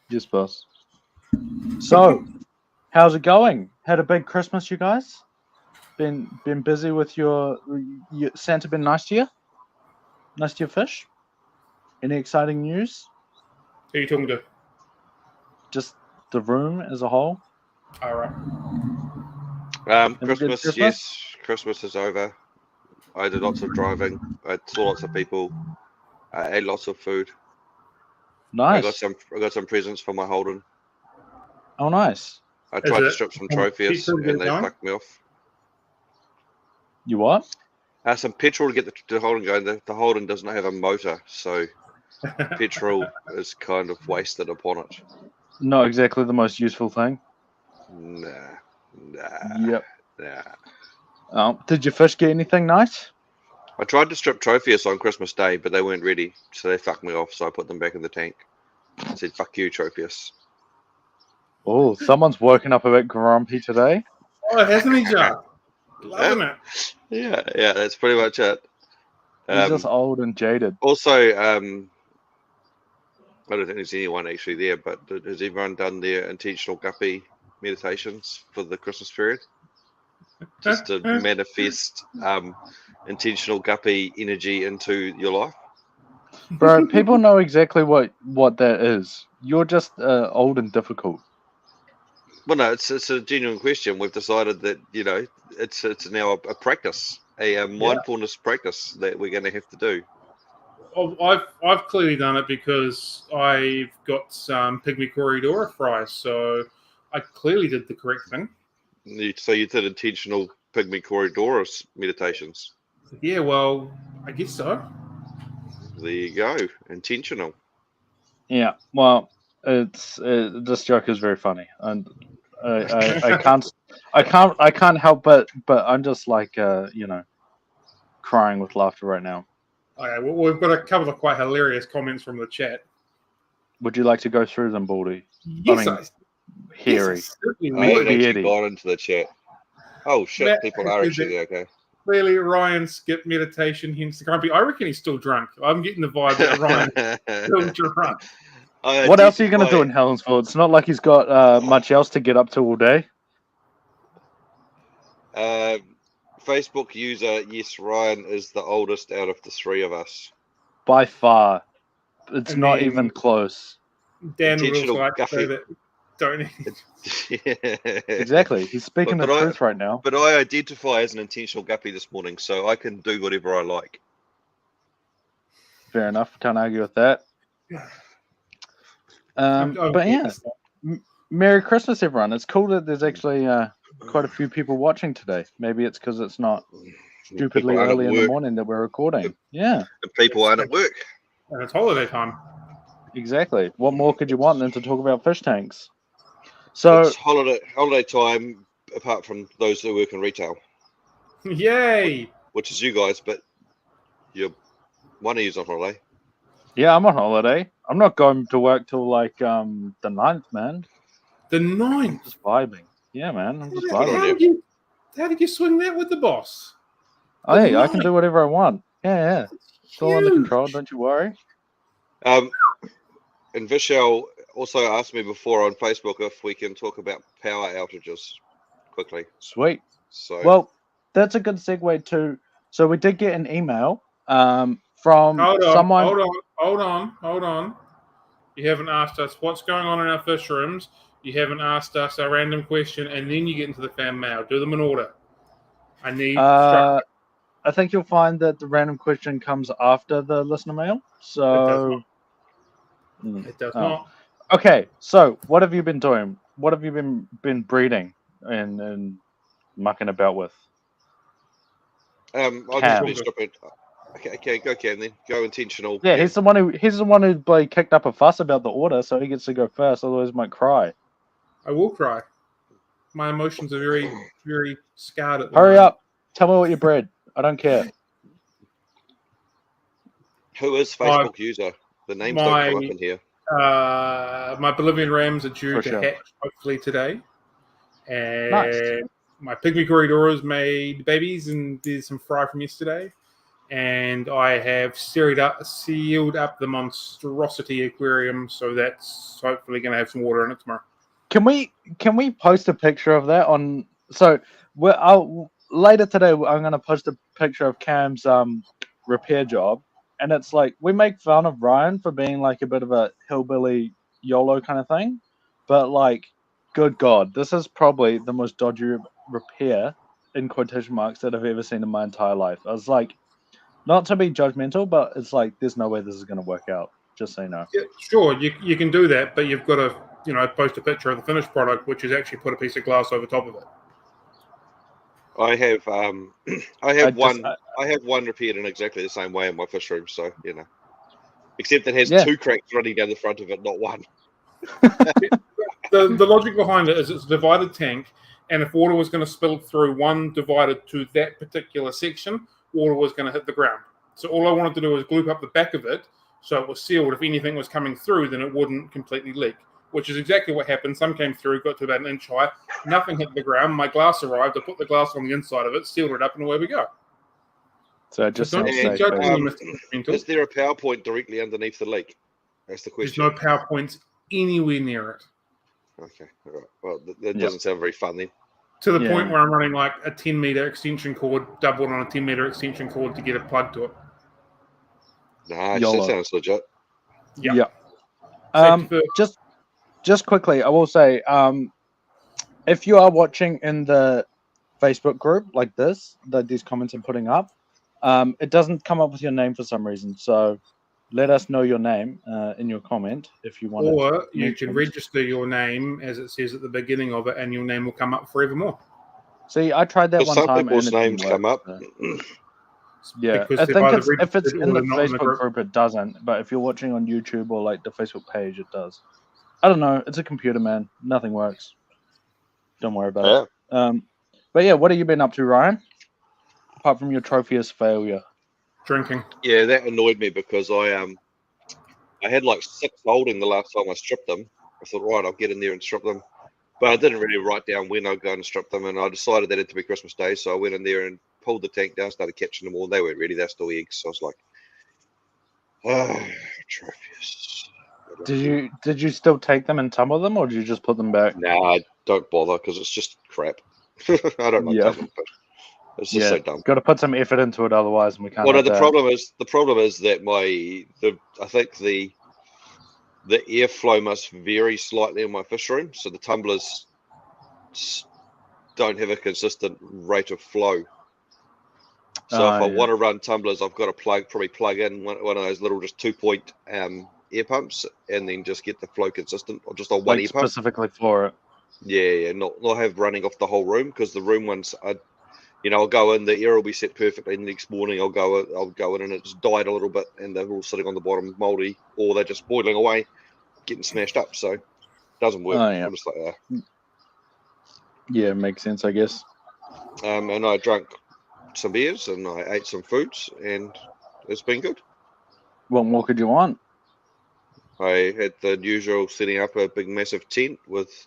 Yes, boss. So, how's it going? Had a big Christmas, you guys? Been busy with your Santa? Been nice to you? Nice to your fish? Any exciting news? Who are you talking to? Just the room as a whole. All right. Have a good Christmas, Christmas? yes. Christmas is over. I did lots of driving. I saw lots of people. I ate lots of food. I got Nice. some presents for my Holden. Oh, nice. I Is tried to it strip some trophies petrol to get and it they going? fucked me off. You what? Some petrol to get the Holden going. The Holden does not have a motor, so petrol is kind of wasted upon it. Not exactly the most useful thing. Nah. Yep. Nah. Oh, did your fish get anything nice? I tried to strip trophies on Christmas Day, but they weren't ready, so they fucked me off. So I put them back in the tank. I said, "Fuck you, Trophius." Oh, someone's woken up a bit grumpy today. Oh, hasn't he, Jack? Loving it. Yeah, that's pretty much it. He's just old and jaded. Also, I don't think there's anyone actually there, but has everyone done their intentional guppy meditations for the Christmas period? Just to manifest intentional guppy energy into your life. Bro, people know exactly what that is. You're just old and difficult. Well, no, it's a genuine question. We've decided that it's now a practice, a mindfulness practice that we're going to have to do. I've clearly done it because I've got some pygmy corridora fries, so I clearly did the correct thing. So you did intentional pygmy corridoras meditations. Yeah, well, I guess so. There you go, intentional. Yeah, well, this joke is very funny, and I can't help but I'm just like crying with laughter right now. Okay, well, we've got a couple of quite hilarious comments from the chat. Would you like to go through them, Baldy? Yes, Hairy. certainly I haven't would. actually Beardy. gone into the chat. Oh shit, Matt, people are actually there. Okay. Clearly, Ryan skipped meditation, hence the grumpy. I reckon he's still drunk. I'm getting the vibe that Ryan's still drunk. What else are you going to do in Helensville? It's not like he's got much else to get up to all day. Facebook user, yes, Ryan is the oldest out of the three of us. By far. It's And not then even close. Dan would Intentional also like to say guffy. that don't Exactly. He's speaking the truth right now. But I identify as an intentional guppy this morning, so I can do whatever I like. Fair enough. Can't argue with that. But yeah, Merry Christmas, everyone. It's cool that there's actually quite a few people watching today. Maybe it's because it's not stupidly early in the morning that we're recording. Yeah. And people aren't at work. And it's holiday time. Exactly. What more could you want than to talk about fish tanks? So it's holiday time, apart from those that work in retail. Yay! Which is you guys, but one of you's on holiday. Yeah, I'm on holiday. I'm not going to work till like the 9th, man. The 9th? Just vibing. Yeah, man. I'm just vibing. How did you swing that with the boss? Oh, hey, I can do whatever I want. Yeah. It's all under control, don't you worry. And Vishal also asked me before on Facebook if we can talk about power outages quickly. Sweet. So well, that's a good segue to. So we did get an email from someone. Hold on. You haven't asked us what's going on in our fish rooms. You haven't asked us a random question, and then you get into the fan mail. Do them in order. I need. I think you'll find that the random question comes after the listener mail. So it does not. Okay, so what have you been doing? What have you been breeding and mucking about with? I'll just be stopping. Okay, go Cam then. Go intentional. Yeah, he's the one who like kicked up a fuss about the order, so he gets to go first. Otherwise, he might cry. I will cry. My emotions are very, very scarred at the Hurry up! Tell me what you bred. I don't care. Who is Facebook user? The names don't come up in here. My Bolivian Rams are due to hatch hopefully today, and my pygmy corridoras made babies, and there's some fry from yesterday. and I have sealed up the monstrosity aquarium, so that's hopefully going to have some water in it tomorrow. Can we post a picture of that on? So later today I'm gonna post a picture of Cam's repair job, and it's like we make fun of Ryan for being like a bit of a hillbilly YOLO kind of thing, but like, good God, this is probably the most dodgy repair in quotation marks that I've ever seen in my entire life. I was like, not to be judgmental, but it's like there's no way this is gonna work out. Just so you know. Yeah, sure, you can do that, but you've got to post a picture of the finished product, which is actually put a piece of glass over top of it. I have I have one repaired in exactly the same way in my fish room, so except it has two cracks running down the front of it, not one. The logic behind it is it's a divided tank, and if water was going to spill through one divided to that particular section, water was going to hit the ground. So all I wanted to do was glue up the back of it so it was sealed. If anything was coming through, then it wouldn't completely leak, which is exactly what happened. Some came through, got to about an inch high. Nothing hit the ground. My glass arrived. I put the glass on the inside of it, sealed it up, and away we go. So it just sounds safe. Is there a power point directly underneath the leak? That's the question. There's no power points anywhere near it. Okay, all right. Well, that doesn't sound very fun then. To the point where I'm running like a 10-meter extension cord, doubled on a 10-meter extension cord to get a plug to it. Nah, that sounds legit. Yeah. Just quickly, I will say, if you are watching in the Facebook group like this, that these comments are putting up, it doesn't come up with your name for some reason. So let us know your name in your comment if you want. Or you can register your name as it says at the beginning of it, and your name will come up forevermore. See, I tried that one time. Some people's names come up. Yeah, I think if it's in the Facebook group, it doesn't. But if you're watching on YouTube or like the Facebook page, it does. I don't know. It's a computer, man. Nothing works. Don't worry about it. But yeah, what have you been up to, Ryan? Apart from your trophiest failure. Drinking. Yeah, that annoyed me because I had like 6 holding the last time I stripped them. I thought, right, I'll get in there and strip them. But I didn't really write down when I'd go and strip them, and I decided that it had to be Christmas Day, so I went in there and pulled the tank down, started catching them all. They weren't ready, they're still eggs. So I was like, trophies. Did you still take them and tumble them, or did you just put them back? Nah, don't bother because it's just crap. I don't like tumbling fish. It's just so dumb. Got to put some effort into it, otherwise we can't. Well, no, the problem is that I think the airflow must vary slightly in my fish room, so the tumblers don't have a consistent rate of flow. So if I want to run tumblers, I've got to probably plug in one of those little just 2-point air pumps, and then just get the flow consistent, or just on one air pump specifically for it. Yeah, not have running off the whole room, because the room ones I'll go in, the air will be set perfectly, and the next morning I'll go in and it's died a little bit, and they're all sitting on the bottom mouldy, or they're just boiling away, getting smashed up. So it doesn't work. I'm just like, yeah, makes sense, I guess. And I drank some beers and I ate some foods, and it's been good. What more could you want? I had the usual setting up a big massive tent with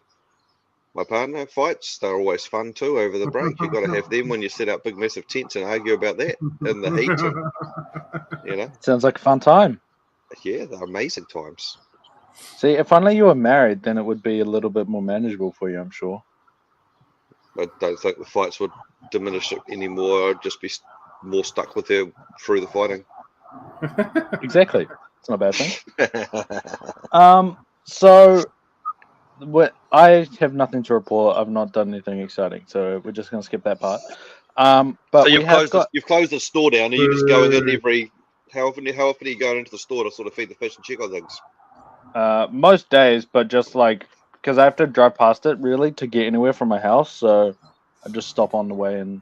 my partner fights. They're always fun too over the break. You've got to have them when you set up big massive tents and argue about that in the heat. And, sounds like a fun time. Yeah, they're amazing times. See, if only you were married, then it would be a little bit more manageable for you, I'm sure. I don't think the fights would diminish it anymore. I'd just be more stuck with her through the fighting. Exactly. It's not a bad thing. So I have nothing to report. I've not done anything exciting, so we're just going to skip that part. But so you've closed the store down, and you're just going in every. How often are you going into the store to sort of feed the fish and check on things? Most days, but just like because I have to drive past it really to get anywhere from my house, so I just stop on the way and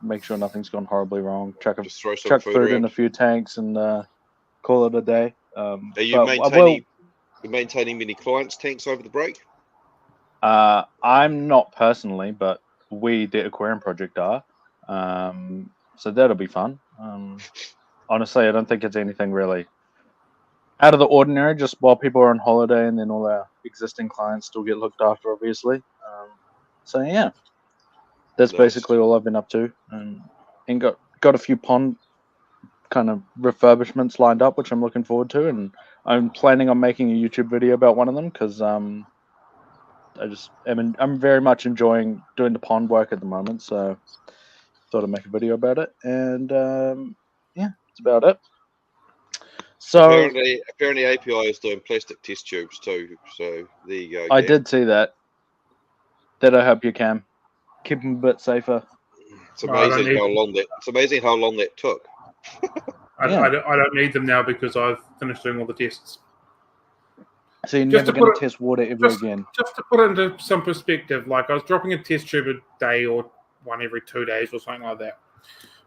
make sure nothing's gone horribly wrong. Chuck food in a few tanks and call it a day. Are you maintaining many clients' tanks over the break? I'm not personally, but we, the Aquarium project, are. So that'll be fun. Honestly, I don't think it's anything really out of the ordinary, just while people are on holiday, and then all our existing clients still get looked after, obviously. So yeah, that's basically all I've been up to, and got got a few pond kind of refurbishments lined up, which I'm looking forward to, and I'm planning on making a YouTube video about one of them because I'm very much enjoying doing the pond work at the moment, so thought I'd make a video about it, and yeah, that's about it. So apparently API is doing plastic test tubes too. So there you go. I did see that. That I hope you can keep them a bit safer. It's amazing how long that took. I don't need them now because I've finished doing all the tests. So you're never going to test water ever again. Just to put it into some perspective, like I was dropping a test tube a day or one every 2 days or something like that.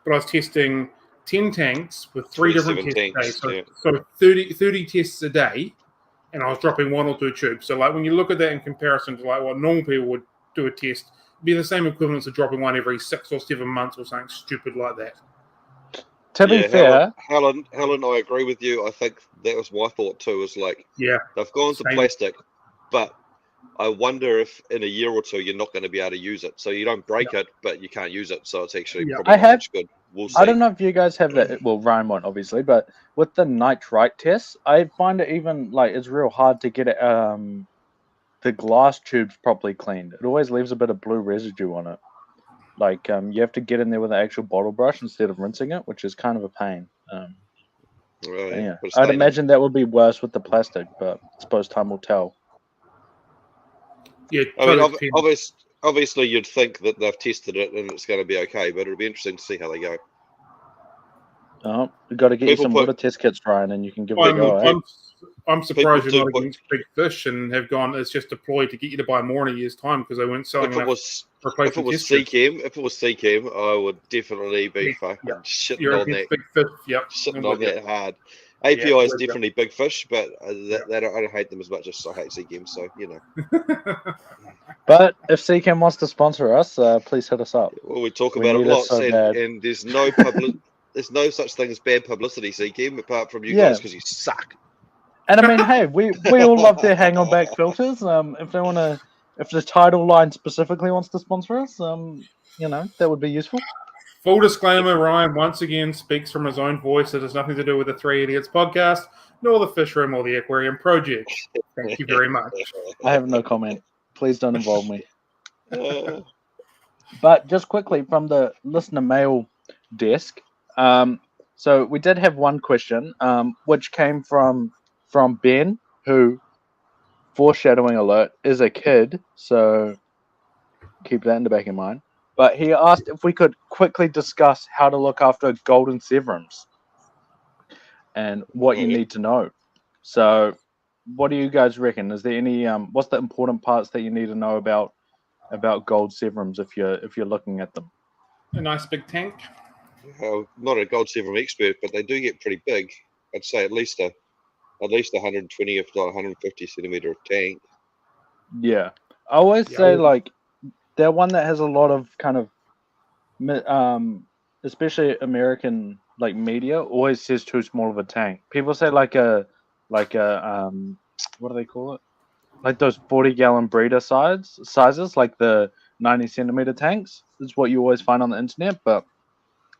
But I was testing 10 tanks with 3 different tests a day. So 30 tests a day, and I was dropping 1 or 2 tubes. So like when you look at that in comparison to like what normal people would do a test, it'd be the same equivalence of dropping 1 every 6 or 7 months or something stupid like that. To be fair, Helen, I agree with you. I think that was my thought too. Is like, they've gone to plastic, but I wonder if in a year or two you're not going to be able to use it. So you don't break it, but you can't use it. So it's actually probably not much good. We'll see. I don't know if you guys have that. Well, Ryan won't obviously, but with the nitrite tests, I find it even like it's real hard to get it, the glass tubes properly cleaned. It always leaves a bit of blue residue on it. Like you have to get in there with an actual bottle brush instead of rinsing it, which is kind of a pain. Yeah, I'd imagine that would be worse with the plastic, but I suppose time will tell. Yeah, I mean, obviously you'd think that they've tested it and it's going to be okay, but it'll be interesting to see how they go. Oh, you've got to get you some water test kits, Ryan, and you can give it a go. I'm surprised you're not against big fish and have gone. It's just a ploy to get you to buy more in a year's time because they weren't selling enough. If it was CChem, I would definitely be fucking shitting on that. Big fish, shitting on that hard. API is definitely big fish, but I don't hate them as much as I hate CChem. So you know. But if CChem wants to sponsor us, please hit us up. Well, we talk about it lots, and there's no there's no such thing as bad publicity, CChem, apart from you guys because you suck. And I mean, hey, we all love their hang on back filters. If they want to, if the title line specifically wants to sponsor us, you know, that would be useful. Full disclaimer: Ryan once again speaks from his own voice. It has nothing to do with the Three Idiots podcast, nor the Fish Room or the Aquarium project. Thank you very much. I have no comment. Please don't involve me. But just quickly from the listener mail desk, so we did have one question, which came from Ben, who, foreshadowing alert, is a kid, so keep that in the back of mind. But he asked if we could quickly discuss how to look after golden severums and what you need to know. So what do you guys reckon? Is there any what's the important parts that you need to know about gold severums if you're looking at them? A nice big tank. Well, not a gold severum expert, but they do get pretty big. I'd say at least 120, if not 150 centimeter tank. Yeah, I always say like they're one that has a lot of kind of, especially American like media always says too small of a tank. People say like a what do they call it? Like those 40-gallon breeder sizes, like the 90 centimeter tanks. Is what you always find on the internet, but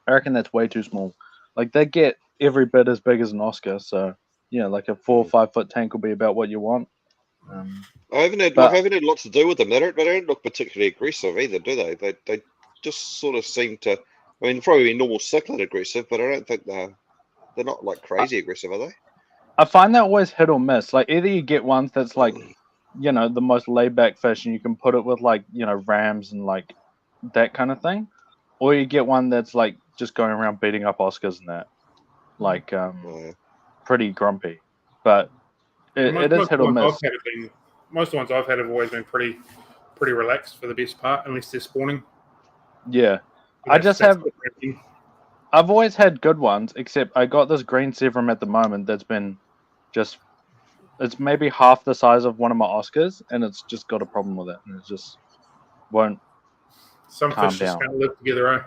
I reckon that's way too small. Like they get every bit as big as an Oscar, so yeah, like a 4 or 5 foot tank will be about what you want. I haven't had lots to do with them. They don't look particularly aggressive either, do they? They just sort of seem to. I mean, probably normal cichlid aggressive, but I don't think they're not like crazy aggressive, are they? I find that always hit or miss. Like either you get ones that's like, you know, the most laid back fish, and you can put it with like, you know, rams and like that kind of thing, or you get one that's like just going around beating up Oscars and that, like pretty grumpy. But it is hit or miss. Most of the ones I've had have always been pretty relaxed for the best part, unless they're spawning. Yeah, I've always had good ones, except I got this green severum at the moment that's been it's maybe half the size of one of my Oscars, and it's just got a problem with it, and it just won't. Some fish just can't live together, eh?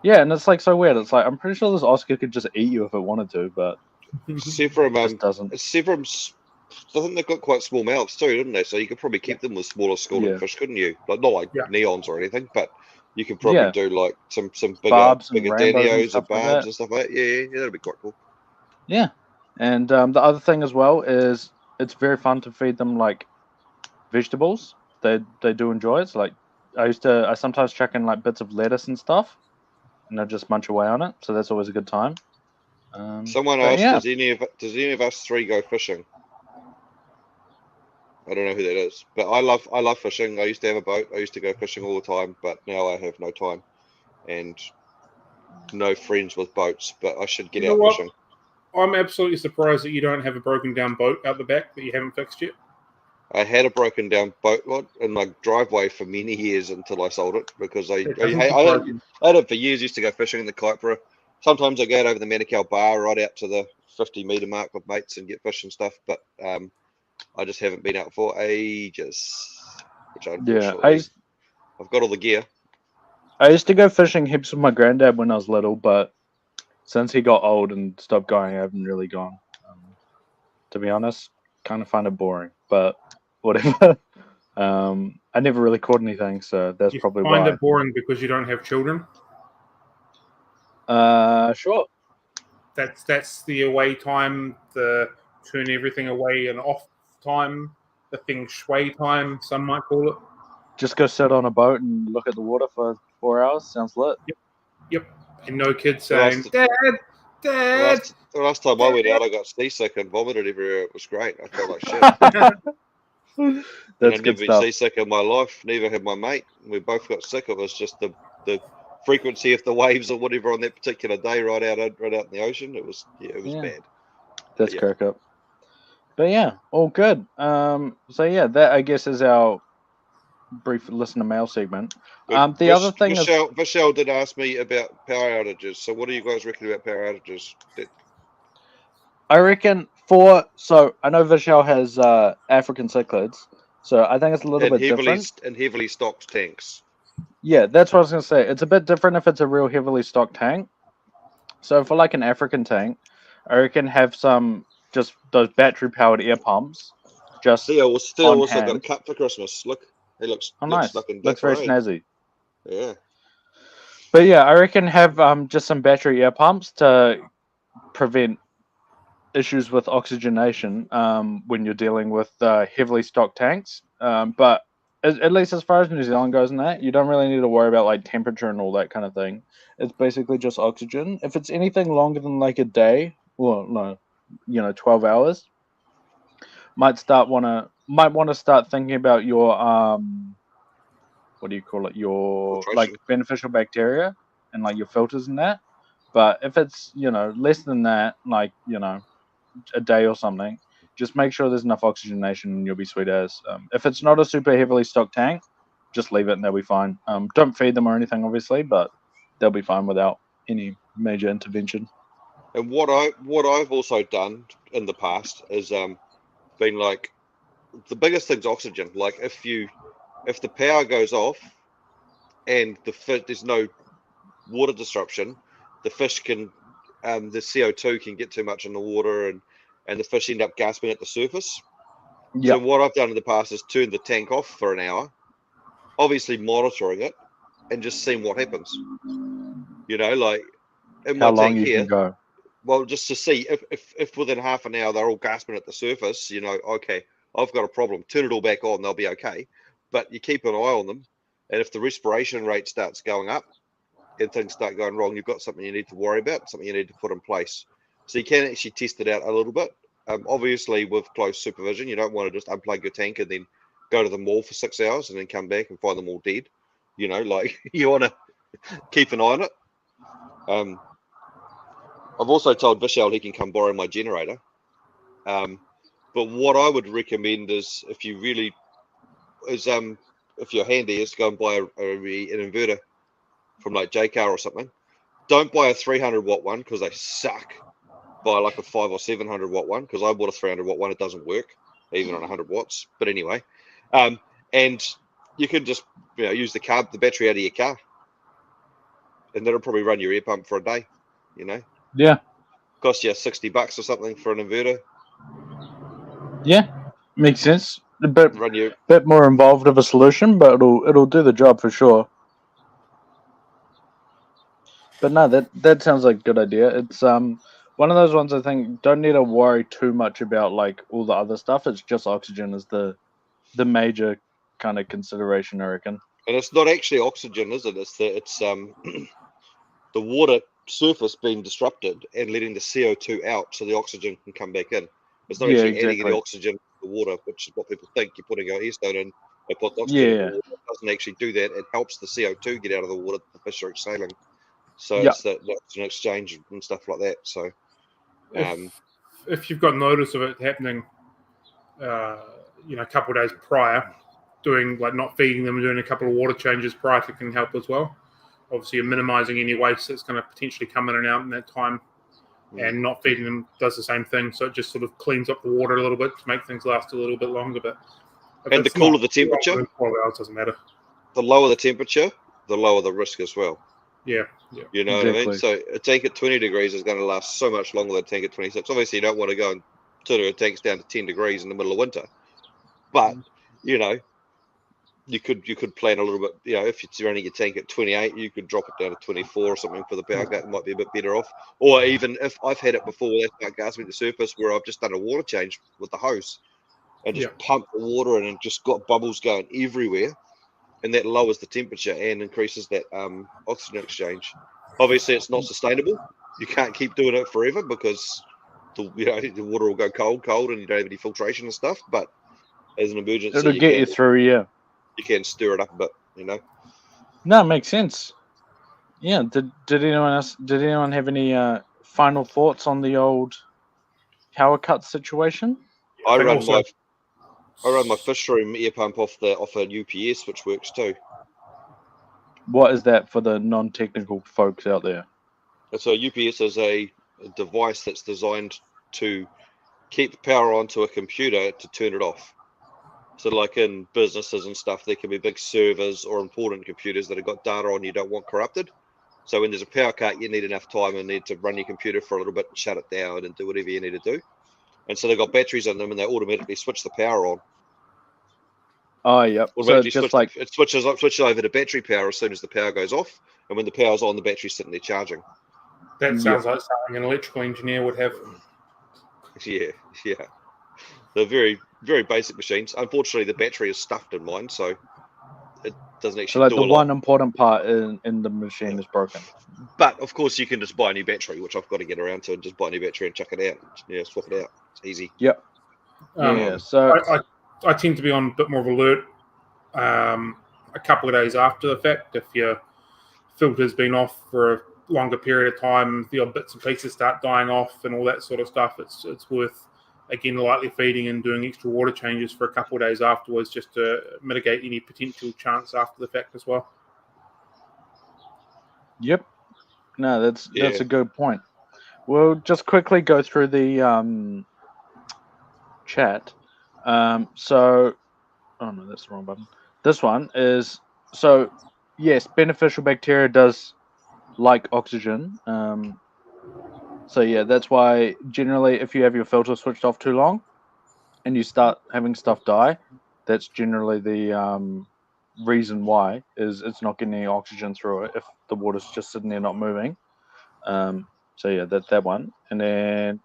Yeah, and it's like so weird. It's like I'm pretty sure this Oscar could just eat you if it wanted to, but severum doesn't. Severums, I think they've got quite small mouths too, didn't they? So you could probably keep them with smaller schooling fish, couldn't you? Like not like neons or anything, but You can probably Yeah. do like some bigger Barbs and bigger rainbows and Danios or stuff like barbs that. and stuff like that. Yeah, that'd be quite cool. Yeah, and the other thing as well is it's very fun to feed them like vegetables. They do enjoy it. So like I sometimes chuck in like bits of lettuce and stuff, and they'll just munch away on it. So that's always a good time. Someone but asked, yeah. does any of us three go fishing? I don't know who that is, but I love fishing. I used to have a boat. I used to go fishing all the time, but now I have no time and no friends with boats. But I should get You know out what? fishing. I'm absolutely surprised that you don't have a broken down boat out the back that you haven't fixed yet. I had a broken down boat lot in my driveway for many years until I sold it because I It doesn't had surprise me. it for years. Used to go fishing in the Kaipara. Sometimes I go out over the Manukau Bar right out to the 50-meter mark with mates and get fish and stuff. But I just haven't been out for ages, which unfortunately I've got all the gear. I used to go fishing heaps with my granddad when I was little, but since he got old and stopped going, I haven't really gone. To be honest, kind of find it boring, but whatever. I never really caught anything, so that's You probably find why. it boring because you don't have children. Sure. That's the away time, the turn everything away and off time, the feng shui time, some might call it. Just go sit on a boat and look at the water for 4 hours. Sounds lit. Yep. And no kids saying, Dad. The last time I went out, I got seasick and vomited everywhere. It was great. I felt like shit. And That's I've good never been stuff. seasick in my life. Neither had my mate. We both got sick. It was just the frequency of the waves or whatever on that particular day, right out in the ocean. It was bad. That's Yeah. crack up. But yeah, all good. So yeah, that I guess is our brief listener mail segment. The other thing is, Vishal did ask me about power outages. So what do you guys reckon about power outages? I reckon so I know Vishal has African cichlids, so I think it's a little bit different. And heavily stocked tanks. Yeah, that's what I was gonna say. It's a bit different if it's a real heavily stocked tank. So for like an African tank, I reckon have some just those battery powered air pumps. Just Theo also got a hand. cup for Christmas. Look, he looks Nice. fucking Looks very dapper, eh? snazzy. Yeah. But yeah, I reckon have just some battery air pumps to prevent issues with oxygenation when you're dealing with heavily stocked tanks. But at least as far as New Zealand goes in that, you don't really need to worry about like temperature and all that kind of thing. It's basically just oxygen. If it's anything longer than like a day, well, no, 12 hours, might want to start thinking about your what do you call it? Your Filtration. like beneficial bacteria and like your filters and that. But if it's less than that, like a day or something, just make sure there's enough oxygenation and you'll be sweet as. If it's not a super heavily stocked tank, just leave it and they'll be fine. Don't feed them or anything, obviously, but they'll be fine without any major intervention. And what I've also done in the past is been like the biggest thing's oxygen. Like if the power goes off and there's no water disruption, the fish can the CO2 can get too much in the water and the fish end up gasping at the surface. Yeah. So what I've done in the past is turn the tank off for an hour, obviously monitoring it and just seeing what happens. Like in my How long tank you here, can go. well, just to see if within half an hour they're all gasping at the surface, okay, I've got a problem. Turn it all back on, they'll be okay. But you keep an eye on them, and if the respiration rate starts going up and things start going wrong, you've got something you need to worry about, something you need to put in place. So you can actually test it out a little bit. Obviously, with close supervision, you don't want to just unplug your tank and then go to the mall for 6 hours and then come back and find them all dead. You want to keep an eye on it. I've also told Vishal he can come borrow my generator. But what I would recommend is if you're handy, is to go and buy an inverter from like JCar or something. Don't buy a 300 watt one because they suck. Buy like a 500 or 700 watt one because I bought a 300 watt one. It doesn't work even on 100 watts. But anyway, and you can just use the battery out of your car, and that'll probably run your air pump for a day. Yeah. Cost you $60 or something for an inverter. Yeah, makes sense. A bit Run your more involved of a solution, but it'll do the job for sure. But no, that sounds like a good idea. It's one of those ones I think don't need to worry too much about like all the other stuff. It's just oxygen is the major kind of consideration, I reckon. And it's not actually oxygen, is it? It's the water surface being disrupted and letting the CO2 out so the oxygen can come back in. It's not Yeah, actually adding exactly. any oxygen to the water, which is what people think. You're putting a air in and put oxygen in the Yeah. water. It doesn't actually do that. It helps the CO2 get out of the water that the fish are exhaling. So Yeah. it's the oxygen exchange and stuff like that. So If you've got notice of it happening, a couple of days prior, doing like not feeding them and doing a couple of water changes prior to can help as well. Obviously, you're minimising any waste that's going to potentially come in and out in that time, and not feeding them does the same thing. So it just sort of cleans up the water a little bit to make things last a little bit longer. But and the cooler the temperature, 12 hours doesn't matter. The lower the temperature, the lower the risk as well. Yeah. You know what I mean? So a tank at 20 degrees is going to last so much longer than a tank at 26. Obviously, you don't want to go and turn a tanks down to 10 degrees in the middle of winter. But, you could plan a little bit, if it's running your tank at 28, you could drop it down to 24 or something for the power gut. It might be a bit better off. Or even if I've had it before where that gas went to surface where I've just done a water change with the hose and just pumped the water in and just got bubbles going everywhere. And that lowers the temperature and increases that oxygen exchange. Obviously, it's not sustainable. You can't keep doing it forever because the water will go cold, and you don't have any filtration and stuff. But as an emergency, it'll get you through. Yeah, you can stir it up a bit. No, it makes sense. Yeah. Did anyone else? Did anyone have any final thoughts on the old power cut situation? I run my fish room air pump off a UPS, which works too. What is that for the non-technical folks out there? So UPS is a device that's designed to keep power onto a computer to turn it off. So like in businesses and stuff, there can be big servers or important computers that have got data on you don't want corrupted. So when there's a power cut, you need enough time and need to run your computer for a little bit and shut it down and do whatever you need to do. And so they've got batteries in them and they automatically switch the power on. Oh, yep. So it's just like it switches over to battery power as soon as the power goes off, and when the power's on, the battery's sitting there charging. That sounds like something an electrical engineer would have. Yeah. They're very, very basic machines. Unfortunately, the battery is stuffed in mine, so it doesn't actually do a lot. The one important part in the machine is broken. But of course, you can just buy a new battery, which I've got to get around to, and just buy a new battery and chuck it out. Yeah, swap it out. It's easy. Yep. So I tend to be on a bit more of alert a couple of days after the fact. If your filter's been off for a longer period of time, the odd bits and pieces start dying off and all that sort of stuff, it's worth, again, lightly feeding and doing extra water changes for a couple of days afterwards just to mitigate any potential chance after the fact as well. Yep. No, that's a good point. We'll just quickly go through the chat. So, oh no, that's the wrong button. This one is, so yes, beneficial bacteria does like oxygen. So yeah, that's why generally if you have your filter switched off too long and you start having stuff die, that's generally the reason why is it's not getting any oxygen through it if the water's just sitting there not moving. So yeah, that one. And then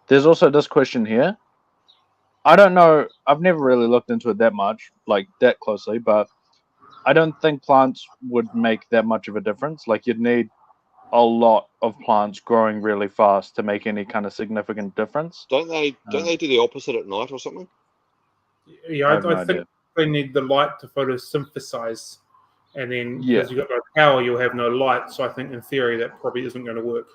there's also this question here. I don't know. I've never really looked into it that much, like that closely, but I don't think plants would make that much of a difference. Like you'd need a lot of plants growing really fast to make any kind of significant difference. Don't they do the opposite at night or something? Yeah, I think they need the light to photosynthesize, and then because you've got no power, you'll have no light. So I think in theory that probably isn't going to work.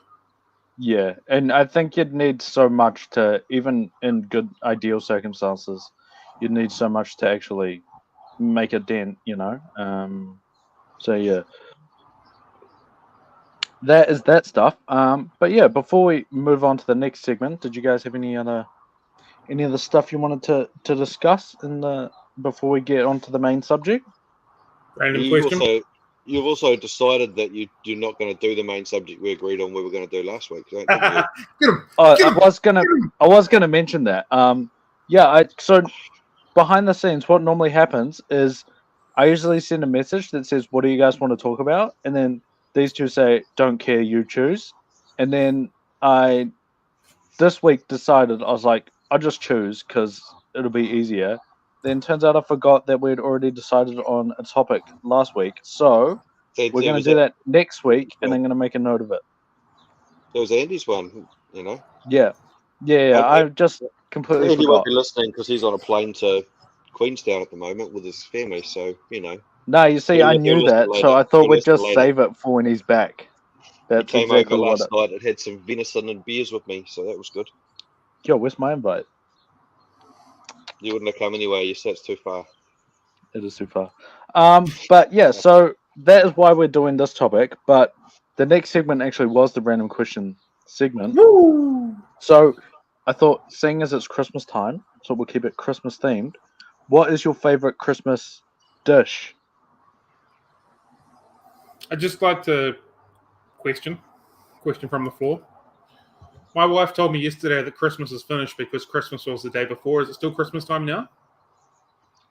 Yeah, and I think you'd need so much to, even in good ideal circumstances, you'd need so much to actually make a dent, So yeah, that is that stuff. But yeah, before we move on to the next segment, did you guys have any other stuff you wanted to discuss before we get on to the main subject? Random question. You've also decided that you're not going to do the main subject we agreed on we were going to do last week, don't you? I was gonna mention that. So behind the scenes, what normally happens is I usually send a message that says, "What do you guys want to talk about?" And then these two say, "Don't care, you choose." And then I this week decided I was like, I'll just choose because it'll be easier. Then turns out I forgot that we'd already decided on a topic last week, so we're going to do that next week, and I'm going to make a note of it. It was Andy's one, you know. Yeah. I just completely Andy forgot. won't be listening because he's on a plane to Queenstown at the moment with his family. So you know, No, you see, I knew that, so I thought we'd just save it for when he's back. That's he came exactly over what last night and had some venison and beers with me, so that was good. Yo, where's my invite? You wouldn't have come anyway. You said it's too far. It is too far. But yeah, so that is why we're doing this topic. But the next segment actually was the random question segment. Woo! So I thought, seeing as it's Christmas time, so we'll keep it Christmas themed. What is your favorite Christmas dish? I'd just like to question from the floor. My wife told me yesterday that Christmas is finished because Christmas was the day before. Is it still Christmas time now?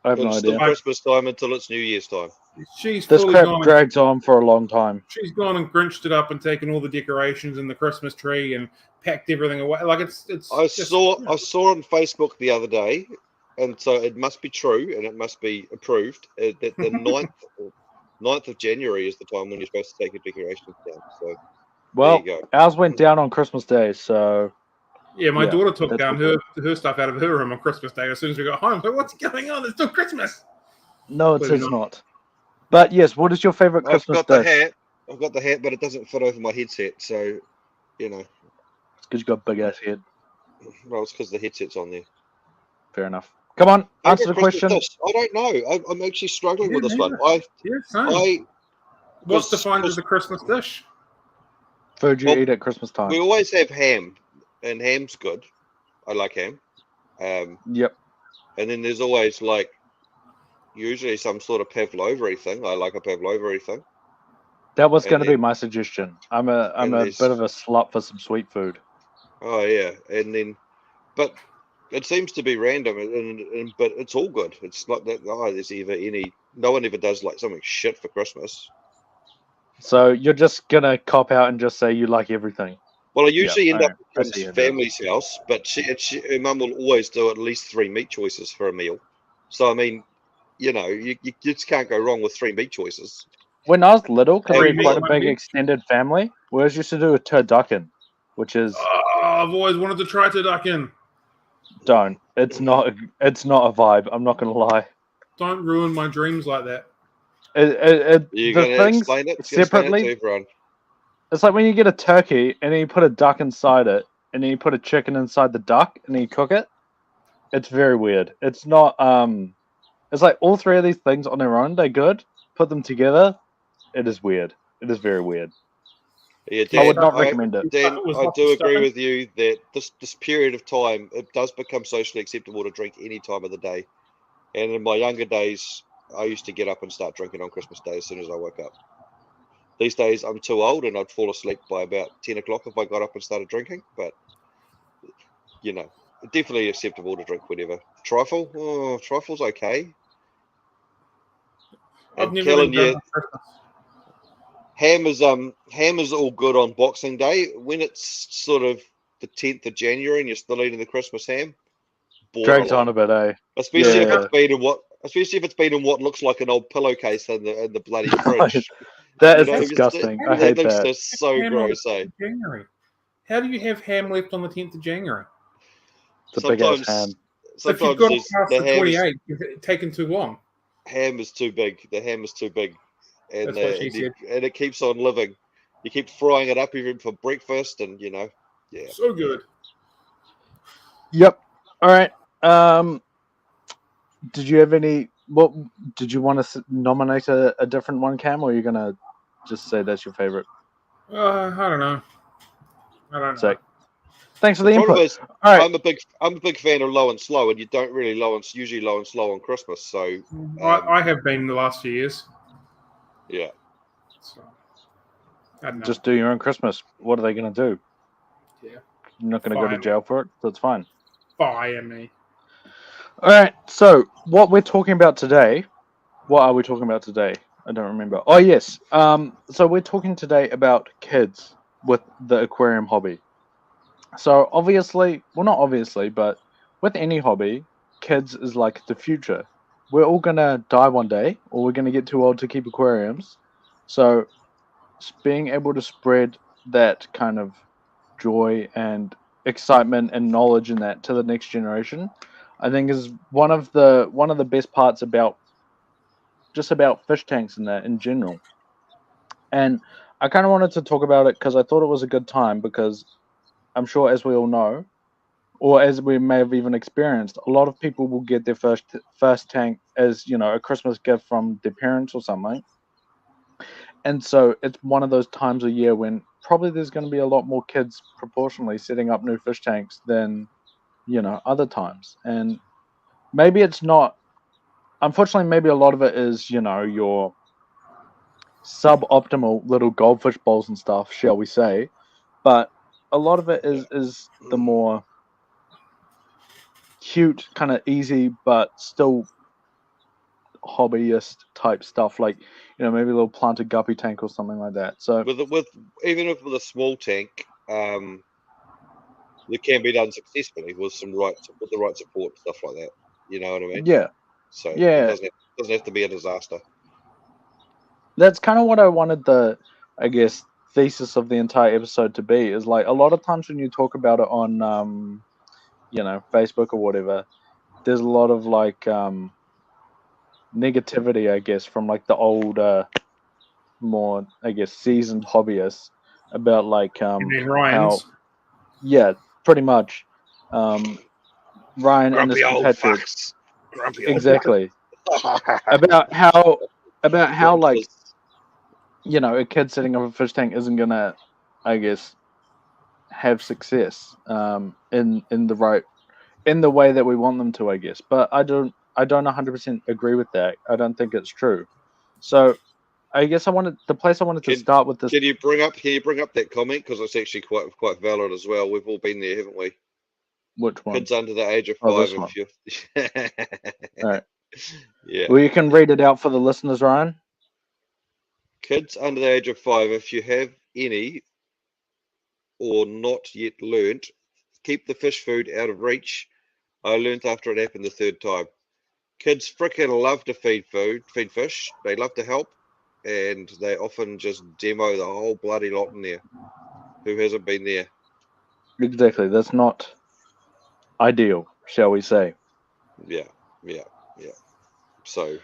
I have no It's idea. still Christmas time until it's New Year's time. She's This fully crap gone. drags on for a long time. She's gone and grinched it up and taken all the decorations and the Christmas tree and packed everything away. Like it's. I saw on Facebook the other day, and so it must be true and it must be approved that the 9th of January is the time when you're supposed to take your decorations down. So Well, there you go. ours went down on Christmas Day, so Yeah, my Yeah, daughter took that's down what her stuff out of her room on Christmas Day as soon as we got home. But what's going on? It's still Christmas. no, it Clearly is not. But yes, what is your favorite I've Christmas got the dish? hat. I've got the hat, but it doesn't fit over my headset. So, you know, It's because you got a big ass head. well, it's because the headset's on there. Fair enough. Come on, answer the Favorite Christmas question. dish? I don't know. I'm actually struggling with this one. Yeah, same. What's defined as a Christmas dish? Food you eat at Christmas time. We always have ham, and ham's good. I like ham. Yep. And then there's always usually some sort of pavlova thing. I like a pavlova thing. That was And going to be then- my suggestion. I'm a there's- bit of a slut for some sweet food. Oh yeah, and then, but it seems to be random, but it's all good. It's not that there's ever any. No one ever does something shit for Christmas. So you're just gonna cop out and just say you like everything. Well, I usually end up I at see you family's house, but her mum will always do at least 3 meat choices for a meal. So I mean, you know, you just can't go wrong with 3 meat choices. When I was little, because we Three had quite a meat, big one meat. extended family, we always used to do a turducken, which is Oh, I've always wanted to try turducken. don't. It's not a vibe. I'm not gonna lie. Don't ruin my dreams like that. You're The going to things explain it? separately. To everyone. It's like when you get a turkey and then you put a duck inside it, and then you put a chicken inside the duck, and then you cook it. It's very weird. It's not. It's like all 3 of these things on their own, they're good. Put them together, it is weird. It is very weird. Yeah, I would not recommend it. Dan, It was I lots do of agree stuffing. with you that this period of time, it does become socially acceptable to drink any time of the day. And in my younger days, I used to get up and start drinking on Christmas Day as soon as I woke up. These days, I'm too old and I'd fall asleep by about 10 o'clock if I got up and started drinking. But, you know, definitely acceptable to drink whenever. Trifle? Oh, trifle's okay. I've And never Kellen, been drunk on Christmas. ham is all good on Boxing Day. When it's sort of the 10th of January and you're still eating the Christmas ham, Drags on borderline. a bit, eh? Especially if Yeah. it's been in what looks like an old pillowcase in the bloody fridge. That You is know, disgusting. I That hate looks that. just so Ham on gross, eh? January. How do you have ham left on the 10th of January? It's a big ass ham. If you've Sometimes got it past the the ham is 28th, it's taken too long. ham is too big. The ham is too big, and That's what she said. and it keeps on living. You keep frying it up even for breakfast, and yeah. So good. Yep. All right. Did you have any? What did you want to nominate a different one, Cam, or are you gonna just say that's your favorite? I don't know. Sick. Thanks for the problem input. is, All right. I'm a big fan of low and slow, and you don't really usually low and slow on Christmas. So I have been the last few years. yeah, So, I don't know. Just do your own Christmas. What are they gonna do? Yeah. You're not gonna go to Fine. jail for it. That's fine. Fire me. All right. So what we're talking about today, What are we talking about today? I don't remember. Oh yes. So we're talking today about kids with the aquarium hobby. So obviously, well, not obviously, but with any hobby, kids is like the future. We're all gonna die one day, or we're gonna get too old to keep aquariums. So being able to spread that kind of joy and excitement and knowledge in that to the next generation, I think is one of the best parts about just about fish tanks and that in general. And I kind of wanted to talk about it because I thought it was a good time because I'm sure, as we all know, or as we may have even experienced, a lot of people will get their first tank as a Christmas gift from their parents or something. And so it's one of those times a year when probably there's going to be a lot more kids proportionally setting up new fish tanks than other times. And maybe it's not. Unfortunately, maybe a lot of it is your suboptimal little goldfish bowls and stuff, shall we say? But a lot of it is the more cute, kind of easy, but still hobbyist type stuff, like maybe a little planted guppy tank or something like that. So With even if with a small tank, it can be done successfully with with the right support, stuff like that. You know what I mean? yeah, So it yeah, doesn't have to be a disaster. that's kind of what I wanted the, I guess, thesis of the entire episode to be. Is like a lot of times when you talk about it on Facebook or whatever, there's a lot of like negativity, I guess, from like the older, more, I guess, seasoned hobbyists about like And then how, Ryan's. yeah, pretty much, um Ryan and his Grumpy old compatriots, fucks. Grumpy old exactly, fucks. about how like Grumpsters. a kid setting up a fish tank isn't gonna, I guess, have success in the right, in the way that we want them to, I guess. But I don't 100% agree with that. I don't think it's true. So I guess the place I wanted to Can start with this. can you bring up that comment, because it's actually quite valid as well. We've all been there, haven't we? Which one? Kids under the age of Oh, 5, this one. if you All right. yeah, Well, you can read it out for the listeners, Ryan. kids under the age of 5, if you have any or not yet learnt, keep the fish food out of reach. I learnt after it happened the third time. Kids freaking love to feed fish. They love to help, and they often just demo the whole bloody lot in there. Who hasn't been there? Exactly. That's not ideal, shall we say? Yeah, yeah, yeah. So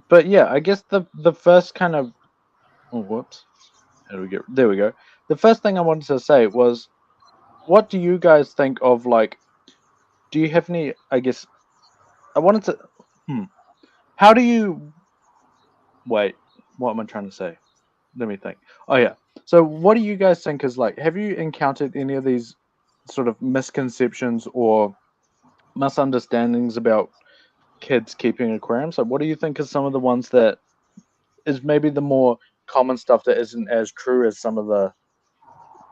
But yeah, I guess the first kind of, oh, whoops. How do we get there? We go. The first thing I wanted to say was, what do you guys think of like? Do you have any? I guess I wanted to. How do you wait? What am I trying to say? Let me think. Oh yeah. So what do you guys think is like? Have you encountered any of these sort of misconceptions or misunderstandings about kids keeping aquariums? Like, what do you think is some of the ones that is maybe the more common stuff that isn't as true as some of the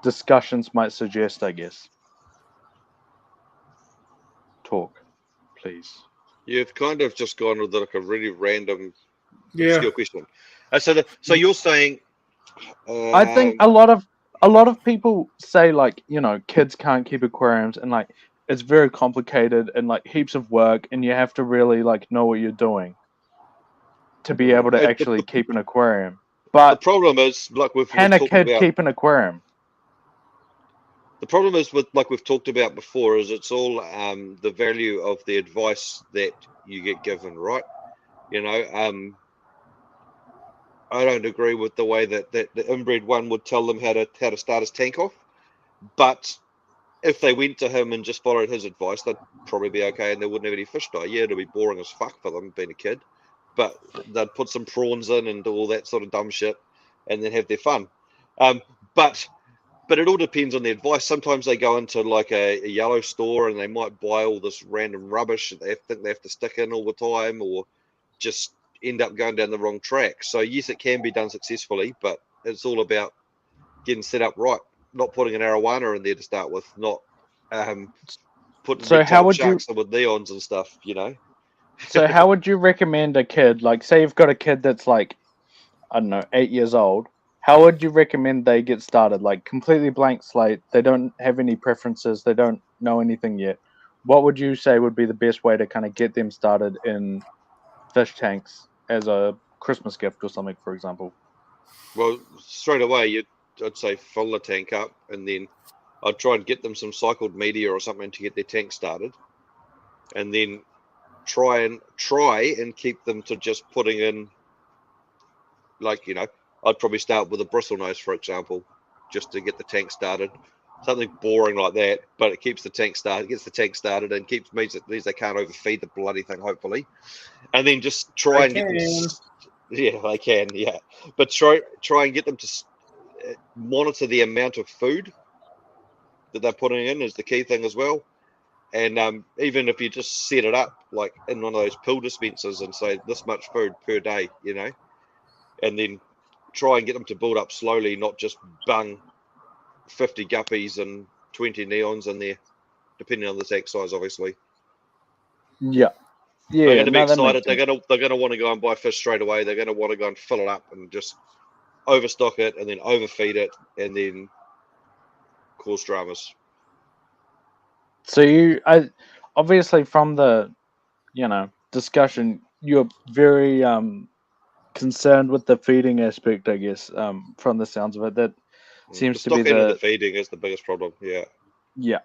discussions might suggest, I guess. Talk, please. you've kind of just gone with like a really random Yeah. obscure question. So you're saying, I think a lot of people say like, kids can't keep aquariums and like it's very complicated and like heaps of work and you have to really like know what you're doing to be able to the, actually keep an aquarium. the But problem is, like we've can a talked kid about, keep an aquarium? the problem is with, like we've talked about before, is it's all the value of the advice that you get given, right? You know, I don't agree with the way that the inbred one would tell them how to start his tank off, but if they went to him and just followed his advice, they'd probably be okay, and they wouldn't have any fish die. Yeah, it'll be boring as fuck for them being a kid, but they'd put some prawns in and do all that sort of dumb shit, and then have their fun. Um, but it all depends on the advice. Sometimes they go into like a yellow store and they might buy all this random rubbish that they have to stick in all the time, or just end up going down the wrong track. So yes, it can be done successfully, but it's all about getting set up right, not putting an arowana in there to start with, not putting So how red-tailed would you sharks in with neons and stuff, you know. So how would you recommend a kid, like say you've got a kid that's like, I don't know, 8 years old, how would you recommend they get started? Like completely blank slate, they don't have any preferences, they don't know anything yet. What would you say would be the best way to kind of get them started in fish tanks as a Christmas gift or something, for example? Well, straight away, I'd say fill the tank up, and then I'd try and get them some cycled media or something to get their tank started, and then try and keep them to just putting in, like, I'd probably start with a bristle nose, for example, just to get the tank started. Something boring like that, but it keeps the tank started, gets the tank started, and means they can't overfeed the bloody thing, hopefully. And then just try and get them. Yeah, they can. Yeah, but try and get them to monitor the amount of food that they're putting in is the key thing as well. And even if you just set it up like in one of those pill dispensers and say this much food per day, and then try and get them to build up slowly, not just bung 50 guppies and 20 neons in there, depending on the tank size, obviously. Yeah. They're Yeah, going to be no, that makes excited. They're sense. going to want to go and buy fish straight away. They're going to want to go and fill it up and just overstock it and then overfeed it and then cause dramas. So obviously from the, discussion, you're very concerned with the feeding aspect, I guess, from the sounds of it. That The seems to be stocking and the feeding is the biggest problem. Yeah.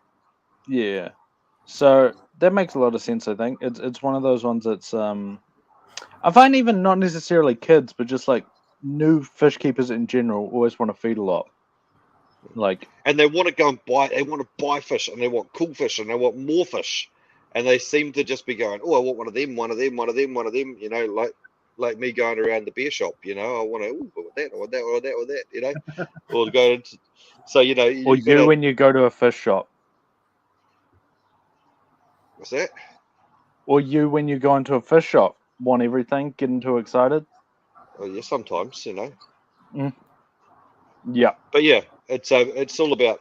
yeah. So that makes a lot of sense, I think. It's one of those ones that's I find even not necessarily kids, but just like new fish keepers in general always want to feed a lot. Like, And they want to go and buy. They want to buy fish, and they want cool fish, and they want more fish, and they seem to just be going, "Oh, I want one of them, one of them, one of them, one of them." Like me going around the beer shop. I want to, I want that, I want that, I want that, I want that. Or go into. So or you you gotta. when you go to a fish shop, What's that? or you when you go into a fish shop, want everything, getting too excited. Oh, yeah, sometimes. Yeah, But yeah, it's all about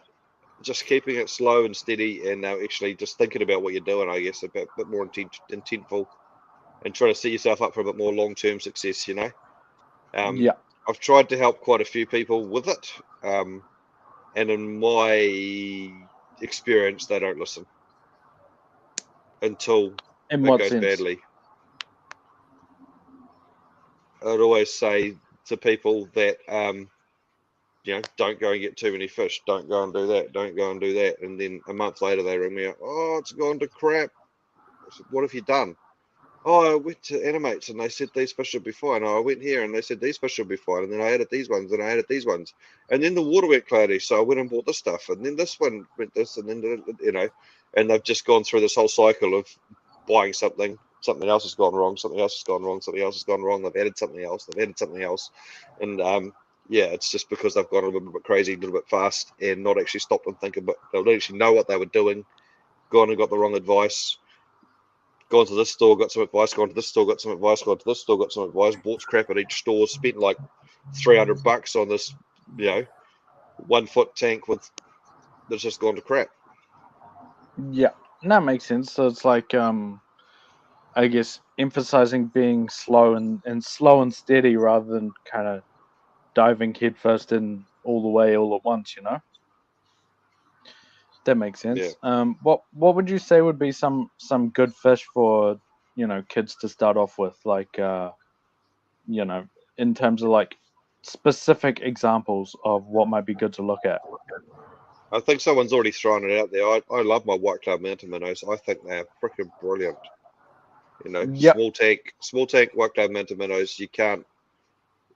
just keeping it slow and steady, and actually just thinking about what you're doing. I guess a bit more intentful, and trying to set yourself up for a bit more long-term success. yeah. I've tried to help quite a few people with it, and in my experience, they don't listen until In it what goes sense? badly. I'd always say to people that don't go and get too many fish. Don't go and do that. Don't go and do that. And then a month later, they ring me up. Oh, it's gone to crap. I said, what have you done? Oh, I went to Animates and they said these fish should be fine. Oh, I went here and they said these fish should be fine. And then I added these ones and I added these ones. And then the water went cloudy. So I went and bought this stuff. And then this one went this. And then, and they've just gone through this whole cycle of buying something. Something else has gone wrong. Something else has gone wrong. Something else has gone wrong. They've added something else. They've added something else. And yeah, it's just because they've gone a little bit crazy, a little bit fast, and not actually stopped and think about. They don't actually know what they were doing. Gone and got the wrong advice. Gone to this store, got some advice. Gone to this store, got some advice. Gone to this store, got some advice. Bought crap at each store. Spent like $300 on this, 1 foot tank that's just gone to crap. Yeah, that makes sense. So it's like I guess emphasizing being slow and slow and steady rather than kind of diving headfirst in all the way all at once. That makes Yeah. sense. What would you say would be some good fish for kids to start off with, like in terms of like specific examples of what might be good to look at? I think someone's already thrown it out there. I love my white club mountain minnows. I think they are freaking brilliant. Yep. Small tank white club mountain minnows. You can't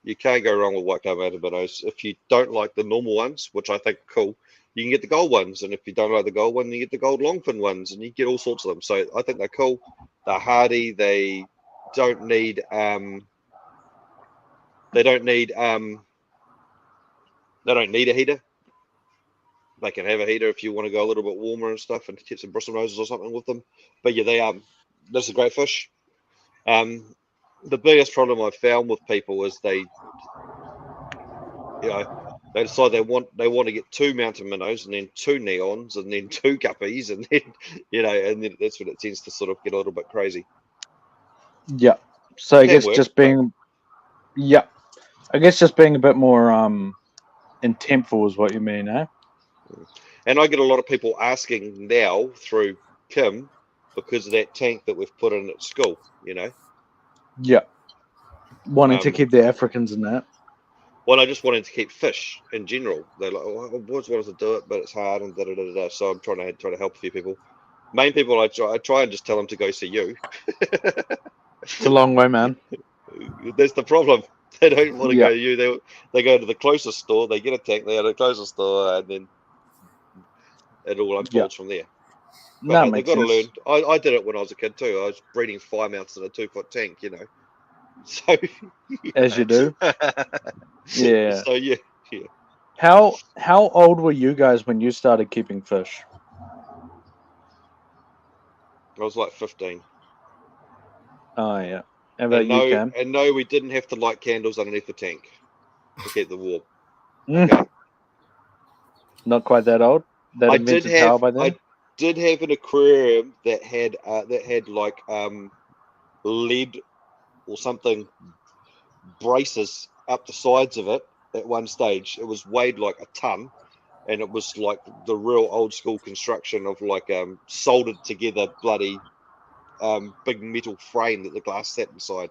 go wrong with white club mountain minnows. If you don't like the normal ones, which I think are cool, you can get the gold ones. And if you don't like the gold one, you get the gold longfin ones, and you get all sorts of them. So I think they're cool. They're hardy. They don't need they don't need a heater. They can have a heater if you want to go a little bit warmer and stuff, and get some bristle noses or something with them. But yeah, they This is a great fish. The biggest problem I've found with people is they decide they want to get 2 mountain minnows and then 2 neons and then 2 guppies and then and then that's when it tends to sort of get a little bit crazy. Yeah. So I Can guess work, just but- being, yeah, I guess just being a bit more intentful is what you mean, eh? And I get a lot of people asking now through Kim because of that tank that we've put in at school, you know. Yeah. Wanting to Um, keep the Africans in that. Well, I just wanted to keep fish in general. They're like, oh, I've always wanted to do it, but it's hard and da da da da. So I'm trying to help a few people. Main people, I try and just tell them to go see you. It's a long way, man. That's the problem. They don't want to Yeah. go to you. They go to the closest store. They get a tank. They go to the closest store, and then it all Yeah. unfolds from there. But That hey, they've makes got to sense. learn. I did it when I was a kid too. I was breeding 5 mounts in a 2-foot tank, you know. So As you do. Yeah. So yeah. How old were you guys when you started keeping fish? I was like 15. Oh yeah. How about you, Cam? And no, we didn't have to light candles underneath the tank to keep the warm. Mm, Okay. not quite that old. That invented power by then. I did have an aquarium that had like lead or something braces up the sides of it at one stage. It was weighed like a ton, and it was like the real old school construction of like soldered together bloody big metal frame that the glass sat inside.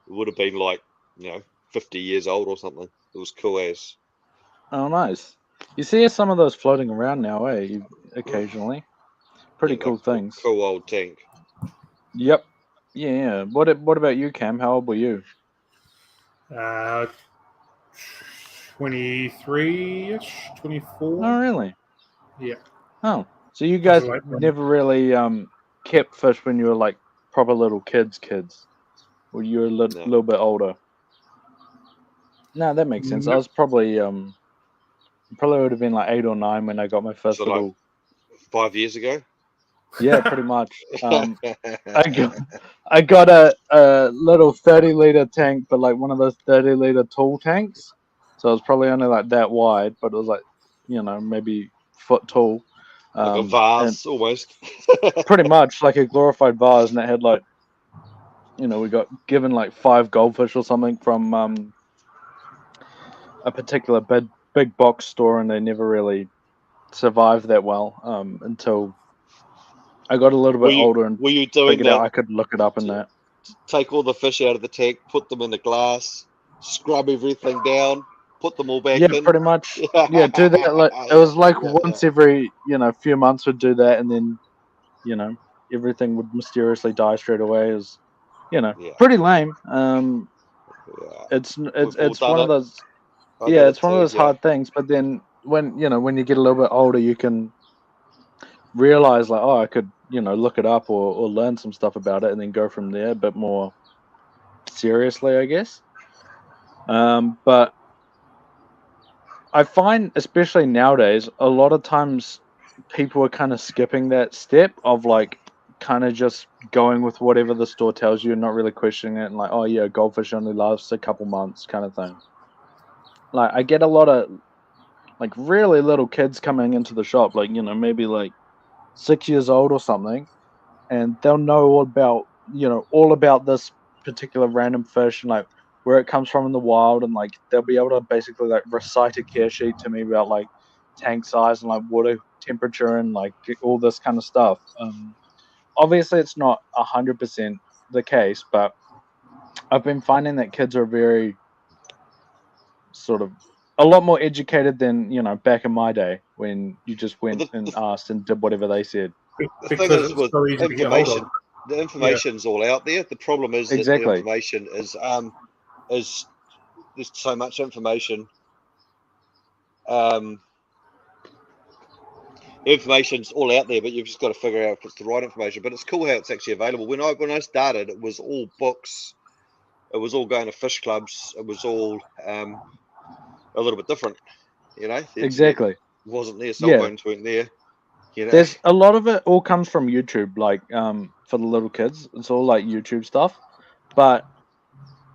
It would have been like, 50 years old or something. It was cool as. Oh, nice. You see some of those floating around now, eh? Occasionally. Pretty Yeah, cool like things. cool old tank. Yep. Yeah. What about you, Cam? How old were you? 23-ish, 24. Oh, really? Yeah. Oh, so you guys Like, never really kept fish when you were like proper little kids, or you were a No. little bit older. No, that makes sense. I Nope. was probably would have been like 8 or 9 when I got my first So like little. 5 years ago. Yeah, pretty much. I got a little 30-liter tank, but like one of those 30-liter tall tanks. So it was probably only like that wide, but it was like, maybe foot tall. Like a And vase almost. pretty much like a glorified vase, and it had like, we got given like 5 goldfish or something from a particular big box store, and they never really survived that well until I got a little bit older and Were you doing figured out the I could look it up in that. take all the fish out of the tank, put them in the glass, scrub everything down, put them all back Yeah, in? pretty much. Yeah, do that. Like it was like Yeah. once every few months would do that, and then everything would mysteriously die straight away. Is Yeah. pretty lame. Yeah. It's We've all it's done one of it. those. I Yeah, did it's it one of too. those Yeah. hard things. But then when you get a little bit older, you can realize like, oh, I could look it up or learn some stuff about it, and then go from there a bit more seriously, I guess. But I find, especially nowadays, a lot of times people are kind of skipping that step of like kind of just going with whatever the store tells you and not really questioning it, and like, oh yeah, goldfish only lasts a couple months kind of thing. Like I get a lot of like really little kids coming into the shop, like maybe like 6 years old or something, and they'll know all about this particular random fish and like where it comes from in the wild, and like they'll be able to basically like recite a care sheet to me about like tank size and like water temperature and like all this kind of stuff. Obviously it's not 100% the case, but I've been finding that kids are very sort of a lot more educated than back in my day when you just Well, went and asked and did whatever they said. the thing Because is it's with so easy to get hold of. the information's all out there. The problem is that the Exactly. information is there's so much information. Information's all out there, but you've just got to figure out if it's the right information. But it's cool how it's actually available. When I started, it was all books. It was all going to fish clubs. It was all a little bit different. The internet Exactly. wasn't there. Cell Yeah. phones weren't there. There's a lot of it all comes from YouTube, like for the little kids. It's all like YouTube stuff. But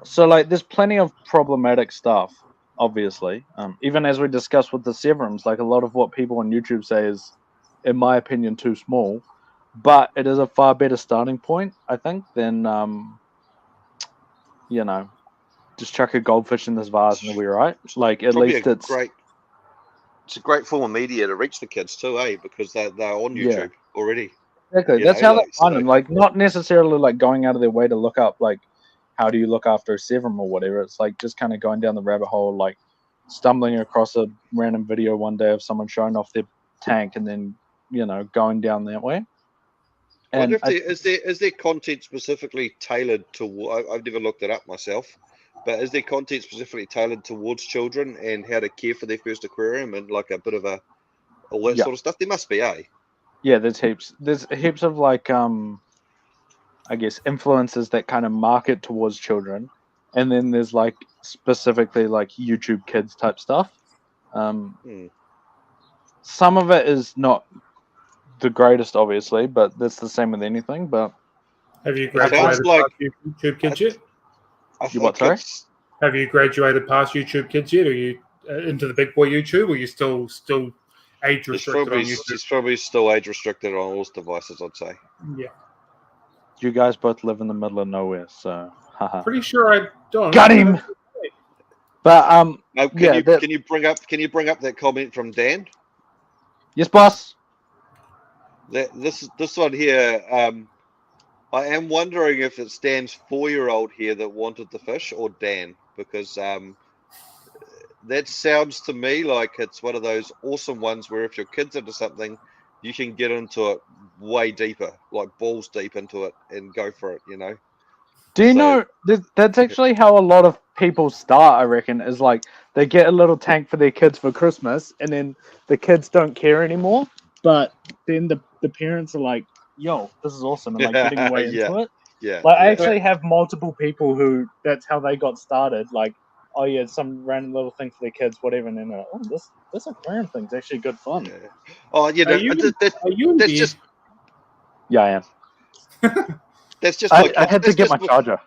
so like there's plenty of problematic stuff, obviously. Even as we discussed with the Severums, like a lot of what people on YouTube say is, in my opinion, too small. But it is a far better starting point, I think, than just chuck a goldfish in this vase and it'll be right. Like at Probably least it's a great form of media to reach the kids too, because they're on YouTube already. exactly. You That's know, how they like, find so- them. Like not necessarily like going out of their way to look up like how do you look after a severum or whatever. It's like just kind of going down the rabbit hole, like stumbling across a random video one day of someone showing off their tank and then going down that way. I wonder And if is there content specifically tailored to? I've never looked it up myself, but is there content specifically tailored towards children and how to care for their first aquarium and like a bit of all that Yeah. sort of stuff? There must be, yeah, there's heaps. There's heaps of like I guess influencers that kind of market towards children, and then there's like specifically like YouTube Kids type stuff. Some of it is not the greatest, obviously, but that's the same with anything. But Have you It sounds graduated like- past YouTube Kids yet? I You what, think sorry? it's- Have you graduated past YouTube Kids yet? Are you into the big boy YouTube, or are you still age restricted on YouTube? He's probably still age restricted on all his devices, I'd say. Yeah, you guys both live in the middle of nowhere, so haha. pretty sure I don't. Got him. But No, Yeah, can you bring up that comment from Dan? yes, boss. This one here. I am wondering if it's Dan's 4-year-old here that wanted the fish or Dan, because that sounds to me like it's one of those awesome ones where if your kid's into something, you can get into it way deeper, like balls deep into it, and go for it. Do you So- know that's actually how a lot of people start? I reckon is like they get a little tank for their kids for Christmas, and then the kids don't care anymore. But then the parents are like, "Yo, this is awesome," and like getting away Yeah. into it. Yeah. Like I yeah. actually have multiple people who that's how they got started. Like, oh yeah, some random little thing for their kids, whatever, and then they're like, oh, this aquarium thing's actually good fun. Yeah. Oh, Are you in that's bed? just Yeah, I am. that's just I had to get my charger.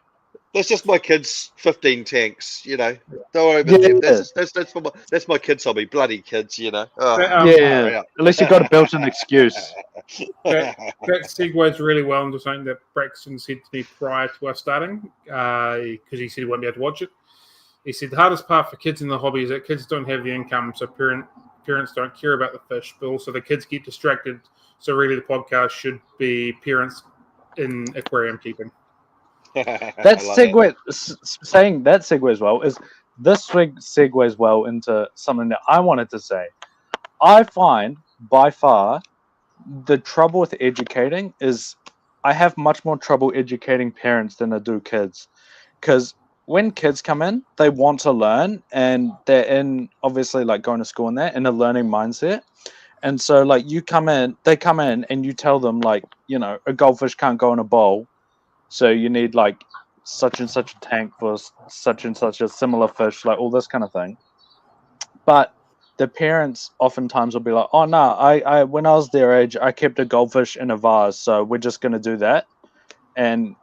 That's just my kids' 15 tanks. Don't worry about Yeah. them. That's my kids' hobby. Bloody kids. Oh, Yeah, yeah. at least you got a built-in excuse. That segues really well into something that Braxton said to me prior to us starting, because he said he won't be able to watch it. He said the hardest part for kids in the hobby is that kids don't have the income, so parents don't care about the fish, but also the kids get distracted. So really, the podcast should be parents in aquarium keeping. That saying that segues well is this segues well into something that I wanted to say. I find by far the trouble with educating is I have much more trouble educating parents than I do kids, because when kids come in, they want to learn and they're in obviously like going to school and that in a learning mindset. And so like they come in and you tell them like, a goldfish can't go in a bowl. So you need like such and such a tank for such and such a similar fish, like all this kind of thing. But the parents oftentimes will be like, "Oh no, I when I was their age, I kept a goldfish in a vase, so we're just going to do that." And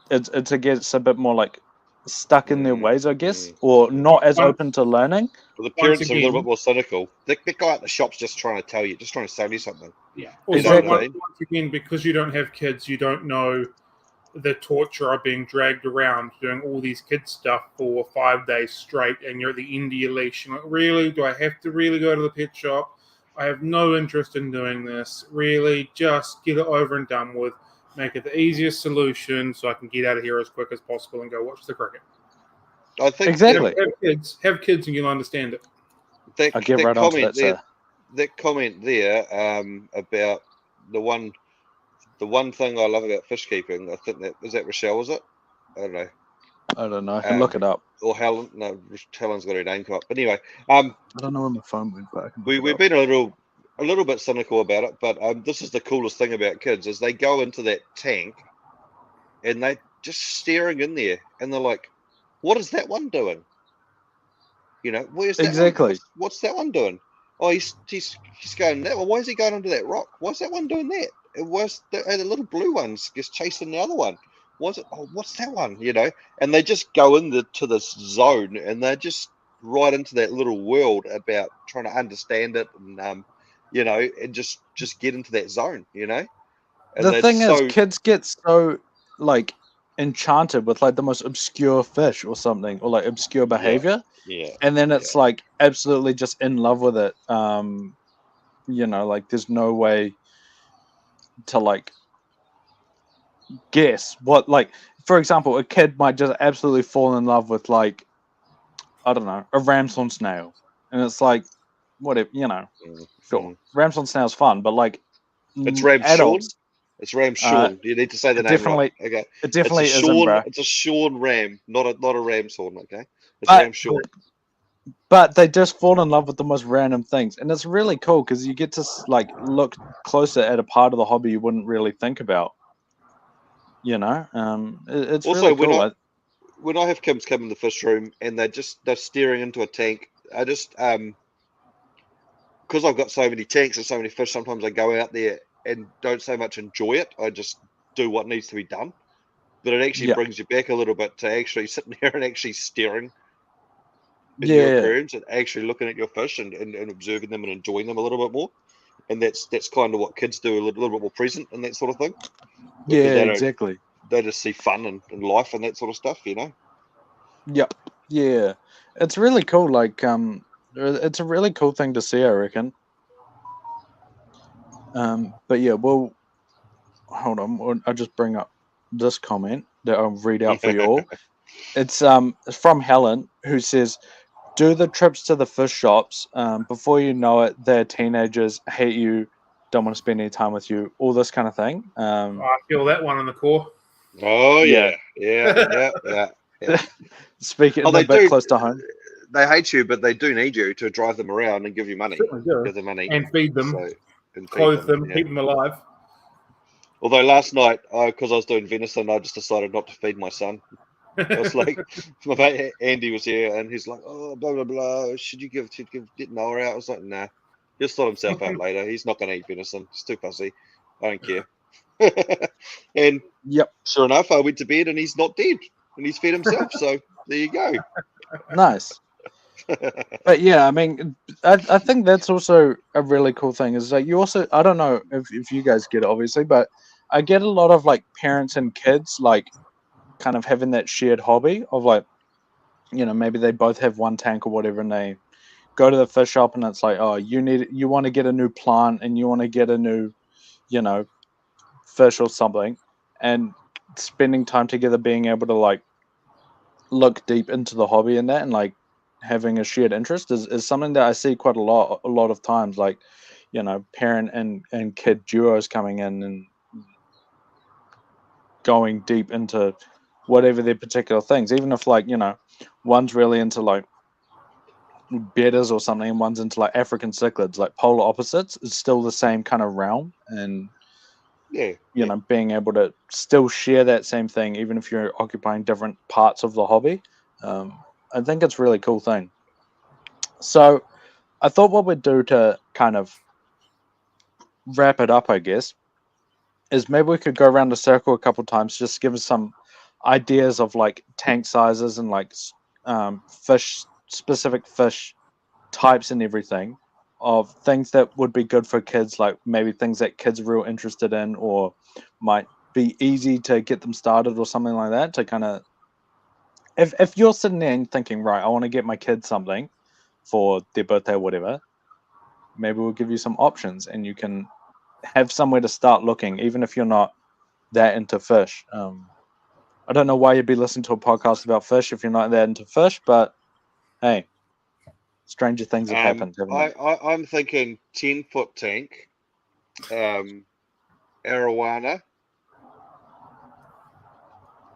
it gets a bit more like stuck in their ways, I guess, or not as open to learning. Well, the parents are a little again- bit more cynical. The guy at the shop's just trying to sell you something. Yeah. Also, Exactly. once again, because you don't have kids, you don't know the torture of being dragged around doing all these kids stuff for 5 days straight, and you're at the end of your leash. You're like, really? Do I have to really go to the pet shop? I have no interest in doing this. Really, just get it over and done with. Make it the easiest solution so I can get out of here as quick as possible and go watch the cricket. I think Exactly. Have kids, and you'll understand it. I'll get right onto that, sir. That comment there about the one thing I love about fish keeping, I think that Rochelle, was it? I don't know. I don't know. I can look it up. Or Helen. No, Helen's got her name come up. But anyway, I don't know where my phone went, but I can look it we've up. been a little bit cynical about it, but this is the coolest thing about kids is they go into that tank and they just staring in there and they're like, what is that one doing? Where's that Exactly. one? What's that one doing? Oh, he's going that one. Why is he going under that rock? Why's that one doing that? It was the little blue one's just chasing the other one. Was it? Oh, what's that one? And they just go into this zone and they're just right into that little world about trying to understand it and and just get into that zone. And The thing is, kids get so like enchanted with like the most obscure fish or something, or like obscure behavior, Yeah. and then it's like absolutely just in love with it. Like there's no way to like guess what, like, for example, a kid might just absolutely fall in love with, like, I don't know, a ramshorn snail, and it's like, whatever, sure, ramshorn snail's fun, but like It's Ramshorn. adults, It's Ramshorn. You need to say the name right. Okay. It definitely it's a isn't, bro. It's a Shorn ram, not a Ramshorn. Okay. It's But- Ramshorn. But they just fall in love with the most random things, and it's really cool because you get to like look closer at a part of the hobby you wouldn't really think about. It's Also, really cool. when I have kids come in the fish room and they're staring into a tank, I just because I've got so many tanks and so many fish, sometimes I go out there and don't so much enjoy it. I just do what needs to be done. But it actually brings you back a little bit to actually sitting there and actually staring in your aquariums and actually looking at your fish and observing them and enjoying them a little bit more. And that's kind of what kids do, a little bit more present and that sort of thing. Yeah, exactly. They just see fun and life and that sort of stuff, Yep. Yeah. It's really cool. Like, it's a really cool thing to see, I reckon. But yeah, well, hold on. I'll just bring up this comment that I'll read out for you all. It's from Helen, who says, do the trips to the fish shops. Before you know it, they're teenagers, hate you, don't want to spend any time with you, all this kind of thing. I feel that one in the core. Oh, yeah. Speaking a bit close to home. They hate you, but they do need you to drive them around and give you money. Give them money. And feed them, clothe them, keep them alive. Although last night, because I was doing venison, I just decided not to feed my son. I was like, my mate Andy was here, and he's like, oh, blah, blah, blah. Should you get Noah out? I was like, nah. He'll sort himself out later. He's not going to eat venison. He's too fussy. I don't care. And sure enough, I went to bed, and he's not dead. And he's fed himself. So there you go. Nice. But yeah, I mean, I think that's also a really cool thing. Is like you also, I don't know if you guys get it, obviously, but I get a lot of like parents and kids like kind of having that shared hobby of like, maybe they both have one tank or whatever, and they go to the fish shop, and it's like, oh, you want to get a new plant, and you want to get a new, fish or something, and spending time together, being able to like look deep into the hobby and that, and like having a shared interest is something that I see quite a lot of times, like, parent and kid duos coming in and going deep into whatever their particular things, even if like, one's really into like betas or something, and one's into like African cichlids, like polar opposites, it's still the same kind of realm. And being able to still share that same thing, even if you're occupying different parts of the hobby, I think it's a really cool thing. So I thought what we'd do to kind of wrap it up, I guess, is maybe we could go around the circle a couple times, just give us some ideas of like tank sizes and like specific fish types and everything, of things that would be good for kids, like maybe things that kids are real interested in or might be easy to get them started or something like that, to kind of, if you're sitting there and thinking, right, I want to get my kids something for their birthday or whatever, maybe we'll give you some options and you can have somewhere to start looking, even if you're not that into fish. I don't know why you'd be listening to a podcast about fish if you're not that into fish, but hey, stranger things have happened, haven't they? I'm thinking 10-foot tank, arowana.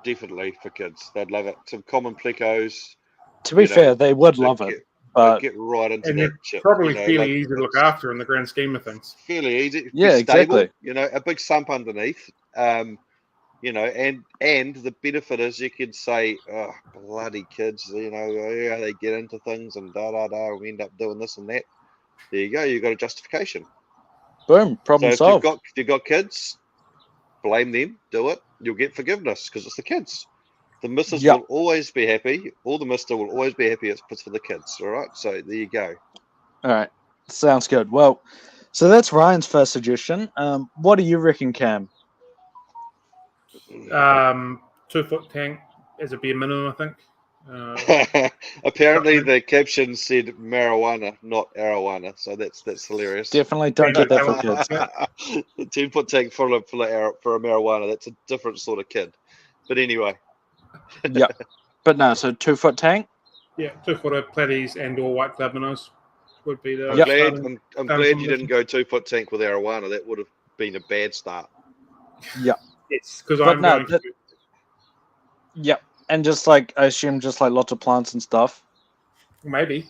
Definitely for kids. They'd love it. Some common plecos. To be fair, they would love it. But get right into that chip. Probably fairly easy to look after in the grand scheme of things. Fairly easy. Yeah, stable, exactly. A big sump underneath. And the benefit is you could say, oh, bloody kids, they get into things and we end up doing this and that. There you go. You've got a justification. Boom. Problem solved. If you've got kids, blame them. Do it. You'll get forgiveness because it's the kids. The missus will always be happy. Or the mister will always be happy. It's for the kids. All right. So there you go. All right. Sounds good. Well, so that's Ryan's first suggestion. What do you reckon, Cam? 2-foot tank as a bare minimum, I think. Apparently, the caption said marijuana, not arowana, so that's hilarious. Definitely don't get that for kids. The 10-foot tank for a marijuana. That's a different sort of kid. But anyway. Yep. But no, so 2-foot tank. Yeah, 2-footer platies and or white club minnows would be the. I'm glad you didn't go 2-foot tank with arowana. That would have been a bad start. Yeah. Yes, because I'm going to. Yep. And just like, I assume just like lots of plants and stuff. Maybe.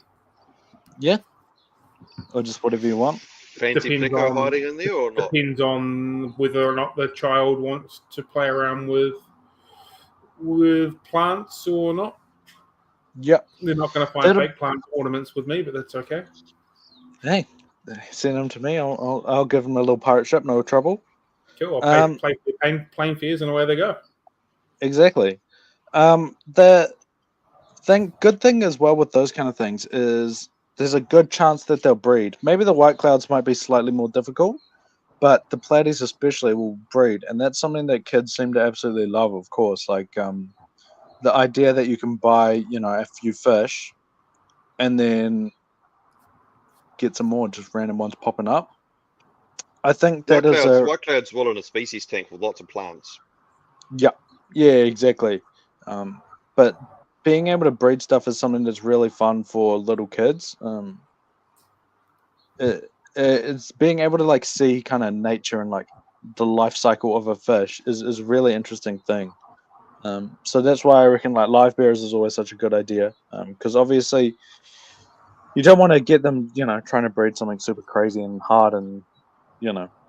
Yeah. Or just whatever you want. Fancy flicker hiding in there or not? Depends on whether or not the child wants to play around with plants or not. Yep. They're not going to find fake plant ornaments with me, but that's okay. Hey, send them to me. I'll give them a little pirate ship, no trouble. Cool. I'll play plane fares and away they go. Exactly. The good thing as well with those kind of things is there's a good chance that they'll breed. Maybe the white clouds might be slightly more difficult, but the platies especially will breed, and that's something that kids seem to absolutely love. Of course, like the idea that you can buy, a few fish, and then get some more just random ones popping up. I think that white clouds will in a species tank with lots of plants. Yeah, exactly. But being able to breed stuff is something that's really fun for little kids. It's being able to like see kind of nature and like the life cycle of a fish is a really interesting thing. So that's why I reckon like live bears is always such a good idea. Because obviously you don't want to get them, trying to breed something super crazy and hard, and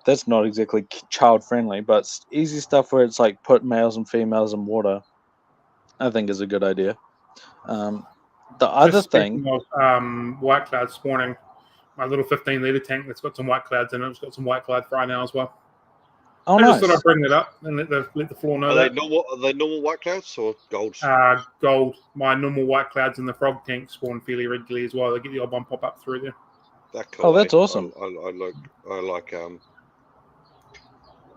that's not exactly child friendly. But easy stuff where it's like put males and females in water, I think is a good idea. The other thing, white cloud spawning, my little 15-liter tank that's got some white clouds in it. It's got some white cloud fry now as well. Oh, I nice. just thought I'd bring it up and let the floor know that. Are they normal white clouds or gold? Gold. My normal white clouds in the frog tank spawn fairly regularly as well. They get the odd one pop up through there. Cool, oh, that's awesome. I like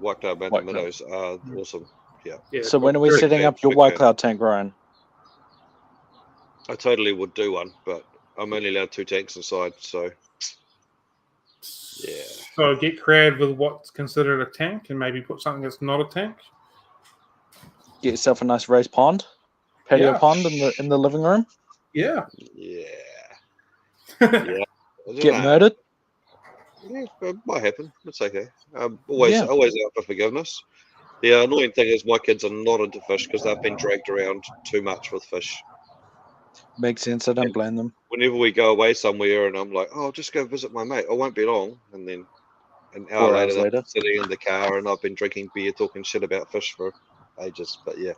white cloud minnows. Awesome. Yeah. So when are we setting up your white cloud tank, Ryan? I totally would do one, but I'm only allowed 2 tanks inside, so yeah. So get creative with what's considered a tank and maybe put something that's not a tank. Get yourself a nice raised pond, patio pond in the living room. Yeah. Get murdered. Yeah, it might happen. It's okay. Always out for forgiveness. The annoying thing is my kids are not into fish because they've been dragged around too much with fish. Makes sense. I don't blame them. Whenever we go away somewhere and I'm like, oh, just go visit my mate. I won't be long. And then an hour later, I'm sitting in the car and I've been drinking beer, talking shit about fish for ages. But yeah,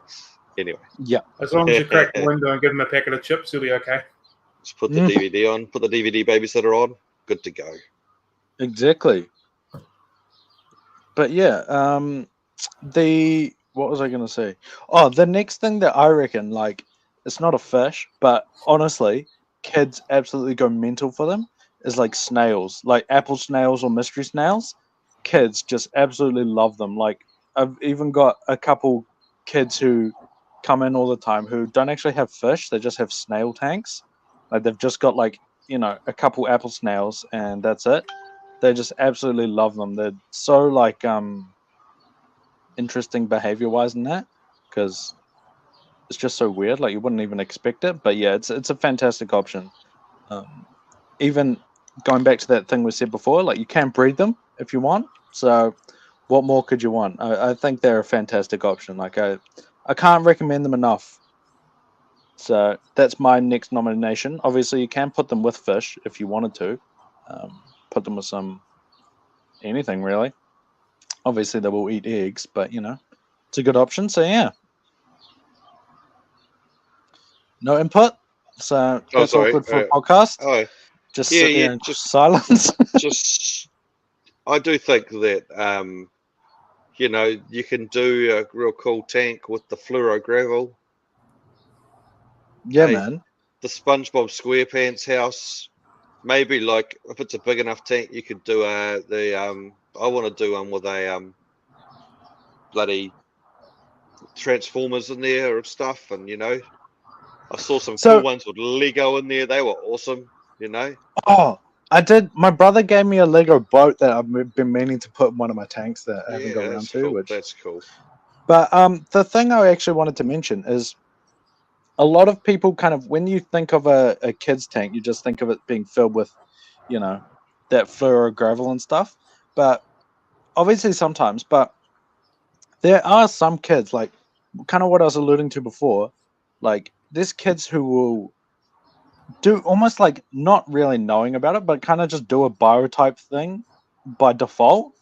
anyway. Yeah. As long as you crack the window and give them a packet of chips, you'll be okay. Just put the DVD on, put the DVD babysitter on. Good to go. Exactly. But yeah, what was I going to say? Oh, the next thing that I reckon, like, it's not a fish, but honestly, kids absolutely go mental for them, is like snails, like apple snails or mystery snails. Kids just absolutely love them. Like, I've even got a couple kids who come in all the time who don't actually have fish, they just have snail tanks. Like, they've just got like, a couple apple snails and that's it. They just absolutely love them. They're so like interesting behavior wise in that, because it's just so weird. Like, you wouldn't even expect it. But yeah, it's a fantastic option. Even going back to that thing we said before, like, you can breed them if you want. So what more could you want? I think they're a fantastic option. Like, I can't recommend them enough. So that's my next nomination. Obviously, you can put them with fish if you wanted to. Put them with some anything really. Obviously, they will eat eggs, but it's a good option. So yeah, no input. So that's awkward for a podcast. Just sit there in silence. I do think that you can do a real cool tank with the fluoro gravel. Yeah, man. The SpongeBob SquarePants house. Maybe like if it's a big enough tank, you could do I want to do one with a bloody Transformers in there and stuff, and I saw some So- cool ones with Lego in there. They were awesome. Oh, I did. My brother gave me a Lego boat that I've been meaning to put in one of my tanks that I haven't got around that's to. cool. Which, That's cool. but the thing I actually wanted to mention is a lot of people kind of, when you think of a kid's tank, you just think of it being filled with, that fluoro gravel and stuff. But obviously sometimes, but there are some kids, like kind of what I was alluding to before, like there's kids who will do almost like not really knowing about it, but kind of just do a biotype thing by default,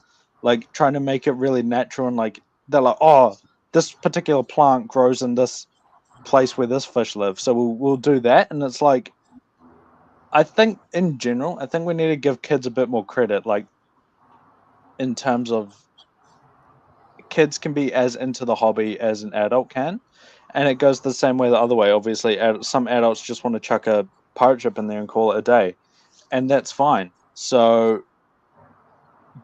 like trying to make it really natural, and like they're like, oh, this particular plant grows in this place where this fish lives, so we'll do that. And it's like, I think in general, I think we need to give kids a bit more credit, like in terms of kids can be as into the hobby as an adult can, and it goes the same way the other way. Obviously, some adults just want to chuck a pirate ship in there and call it a day, and that's fine. So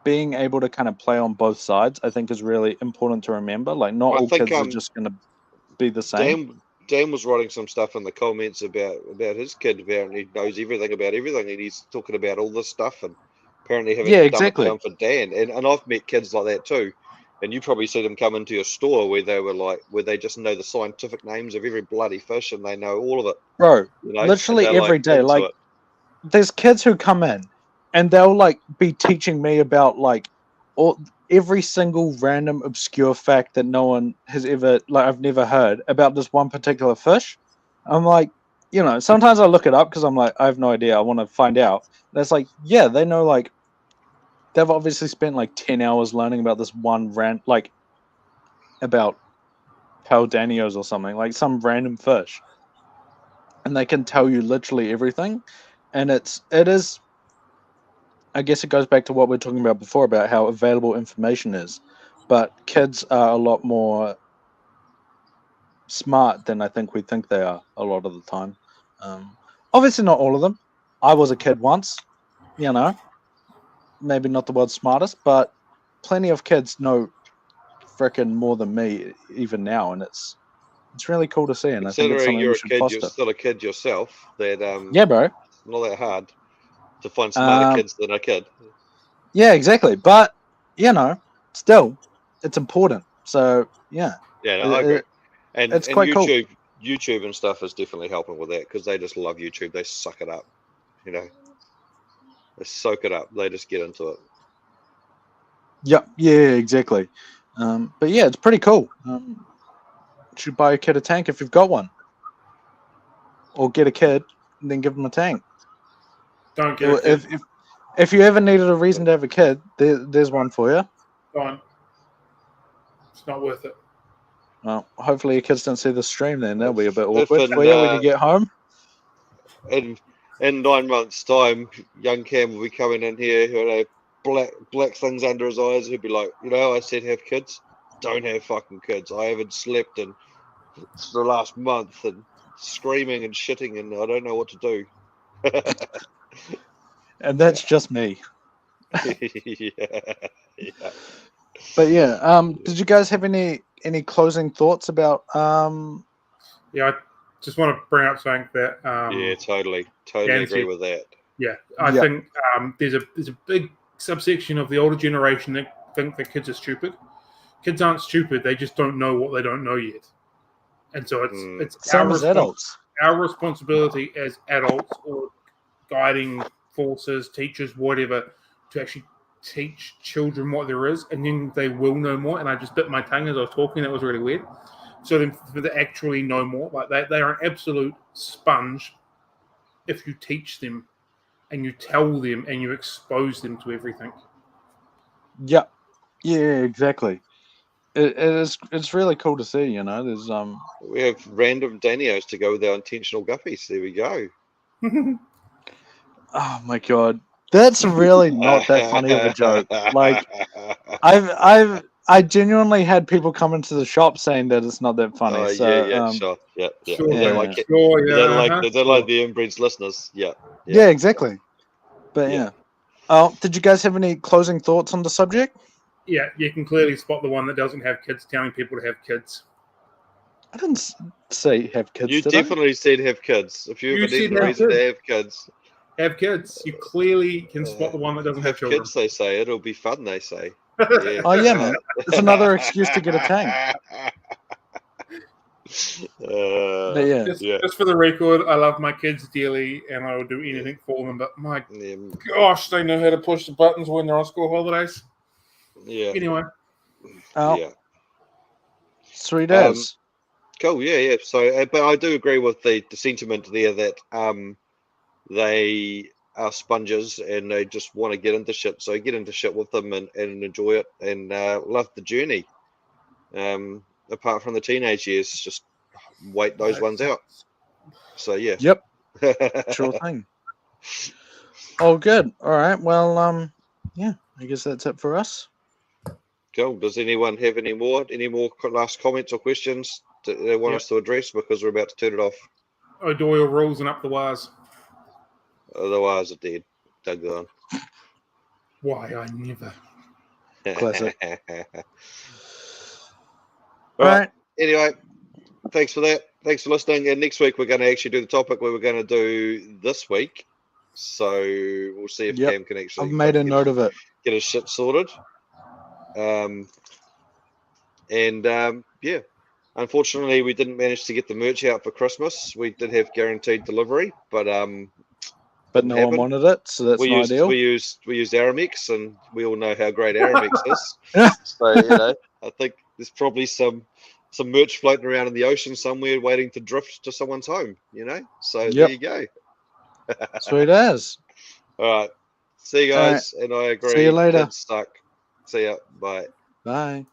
being able to kind of play on both sides, I think, is really important to remember. Like, not Well, I all think kids are just going to be the same. Dan was writing some stuff in the comments about his kid. Apparently, he knows everything about everything, and he's talking about all this stuff. And apparently, haven't Yeah, dumb it exactly. down for Dan. And I've met kids like that too. And you probably see them come into your store where they just know the scientific names of every bloody fish, and they know all of it. Bro, You know, literally and they're, every day. into Like, it. there's kids who come in and they'll like be teaching me about like every single random obscure fact that no one has ever, like, I've never heard about this one particular fish. I'm like, sometimes I look it up because I'm like, I have no idea, I want to find out. And it's like, yeah, they know, like, they've obviously spent like 10 hours learning about this one like about Paldanios or something, like some random fish, and they can tell you literally everything. And it is, I guess it goes back to what we are talking about before about how available information is. But kids are a lot more smart than I think we think they are a lot of the time. Obviously, not all of them. I was a kid once, maybe not the world's smartest, but plenty of kids know frickin' more than me even now, and it's really cool to see, and I think it's Considering something you're we a should kid, you're foster. still a kid yourself. That Yeah, bro. not that hard to find smarter Um, kids than a kid. yeah, exactly. But still, it's important. So yeah, Yeah, no, I agree. And it's quite cool. YouTube and stuff is definitely helping with that because they just love YouTube. They suck it up, they soak it up. They just get into it. Yep. Yeah, exactly. But yeah, it's pretty cool. Should buy a kid a tank if you've got one, or get a kid and then give them a tank. Don't get a kid. If you ever needed a reason to have a kid, there's one for you. Fine. It's not worth it. Well, hopefully your kids don't see the stream then. That'll be a bit If awkward for you when you get home. In 9 months' time, young Cam will be coming in here, black things under his eyes. He'll be like, I said have kids. Don't have fucking kids. I haven't slept in the last month and screaming and shitting, and I don't know what to do. And that's just me. yeah. But yeah, did you guys have any closing thoughts about Yeah, I just want to bring up something that yeah, totally agree with that. Yeah, I think there's a big subsection of the older generation that think that kids are stupid. Kids aren't stupid; they just don't know what they don't know yet, and so it's same as adults. Our responsibility as adults or guiding forces, teachers, whatever, to actually teach children what there is, and then they will know more. And I just bit my tongue as I was talking; that was really weird. So then, for them to actually know more, like they are an absolute sponge if you teach them and you tell them and you expose them to everything. Yeah, exactly. It's really cool to see. There's We have random Danios to go with our intentional guppies. There we go. Oh my god, that's really not that funny of a joke. Like, I genuinely had people come into the shop saying that it's not that funny. Sure. Yeah. Sure, They don't yeah. like it. Sure, They don't like the inbreeds listeners. Yeah. Yeah, exactly. But yeah. Oh, did you guys have any closing thoughts on the subject? Yeah, you can clearly spot the one that doesn't have kids telling people to have kids. I didn't say have kids. You did definitely said have kids. If you You ever said need a have reason to kids. have kids, Have kids. You clearly can spot the one that doesn't have children. kids, they say. It'll be fun, they say. Yeah. Oh yeah, man. It's another excuse to get a tank. But yeah, Just for the record, I love my kids dearly, and I will do anything for them. But my gosh, they know how to push the buttons when they're on school holidays. Yeah. Anyway. oh, Yeah. sweet as. Cool. Yeah. So, but I do agree with the sentiment there that they are sponges and they just want to get into shit. So get into shit with them and enjoy it and love the journey. Apart from the teenage years, just wait those ones out. So yeah. Yep. Sure thing. Oh, good. All right. Well, yeah. I guess that's it for us. Cool. Does anyone have any more last comments or questions that they want us to address? Because we're about to turn it off. O'Doyle rules and up the wires. Otherwise, are dead. Dug on. Why I never. Classic. All right. Anyway, thanks for that. Thanks for listening. And next week we're going to actually do the topic we were going to do this week. So we'll see if Cam can actually. I've made a note of it. Get his shit sorted. Yeah. Unfortunately, we didn't manage to get the merch out for Christmas. We did have guaranteed delivery, but no one wanted it, so that's not ideal. We used Aramex, and we all know how great Aramex is. So I think there's probably some merch floating around in the ocean somewhere, waiting to drift to someone's home. So there you go. Sweet as. All right, see you guys, and I agree. See you later. Kids suck. See ya. Bye. Bye.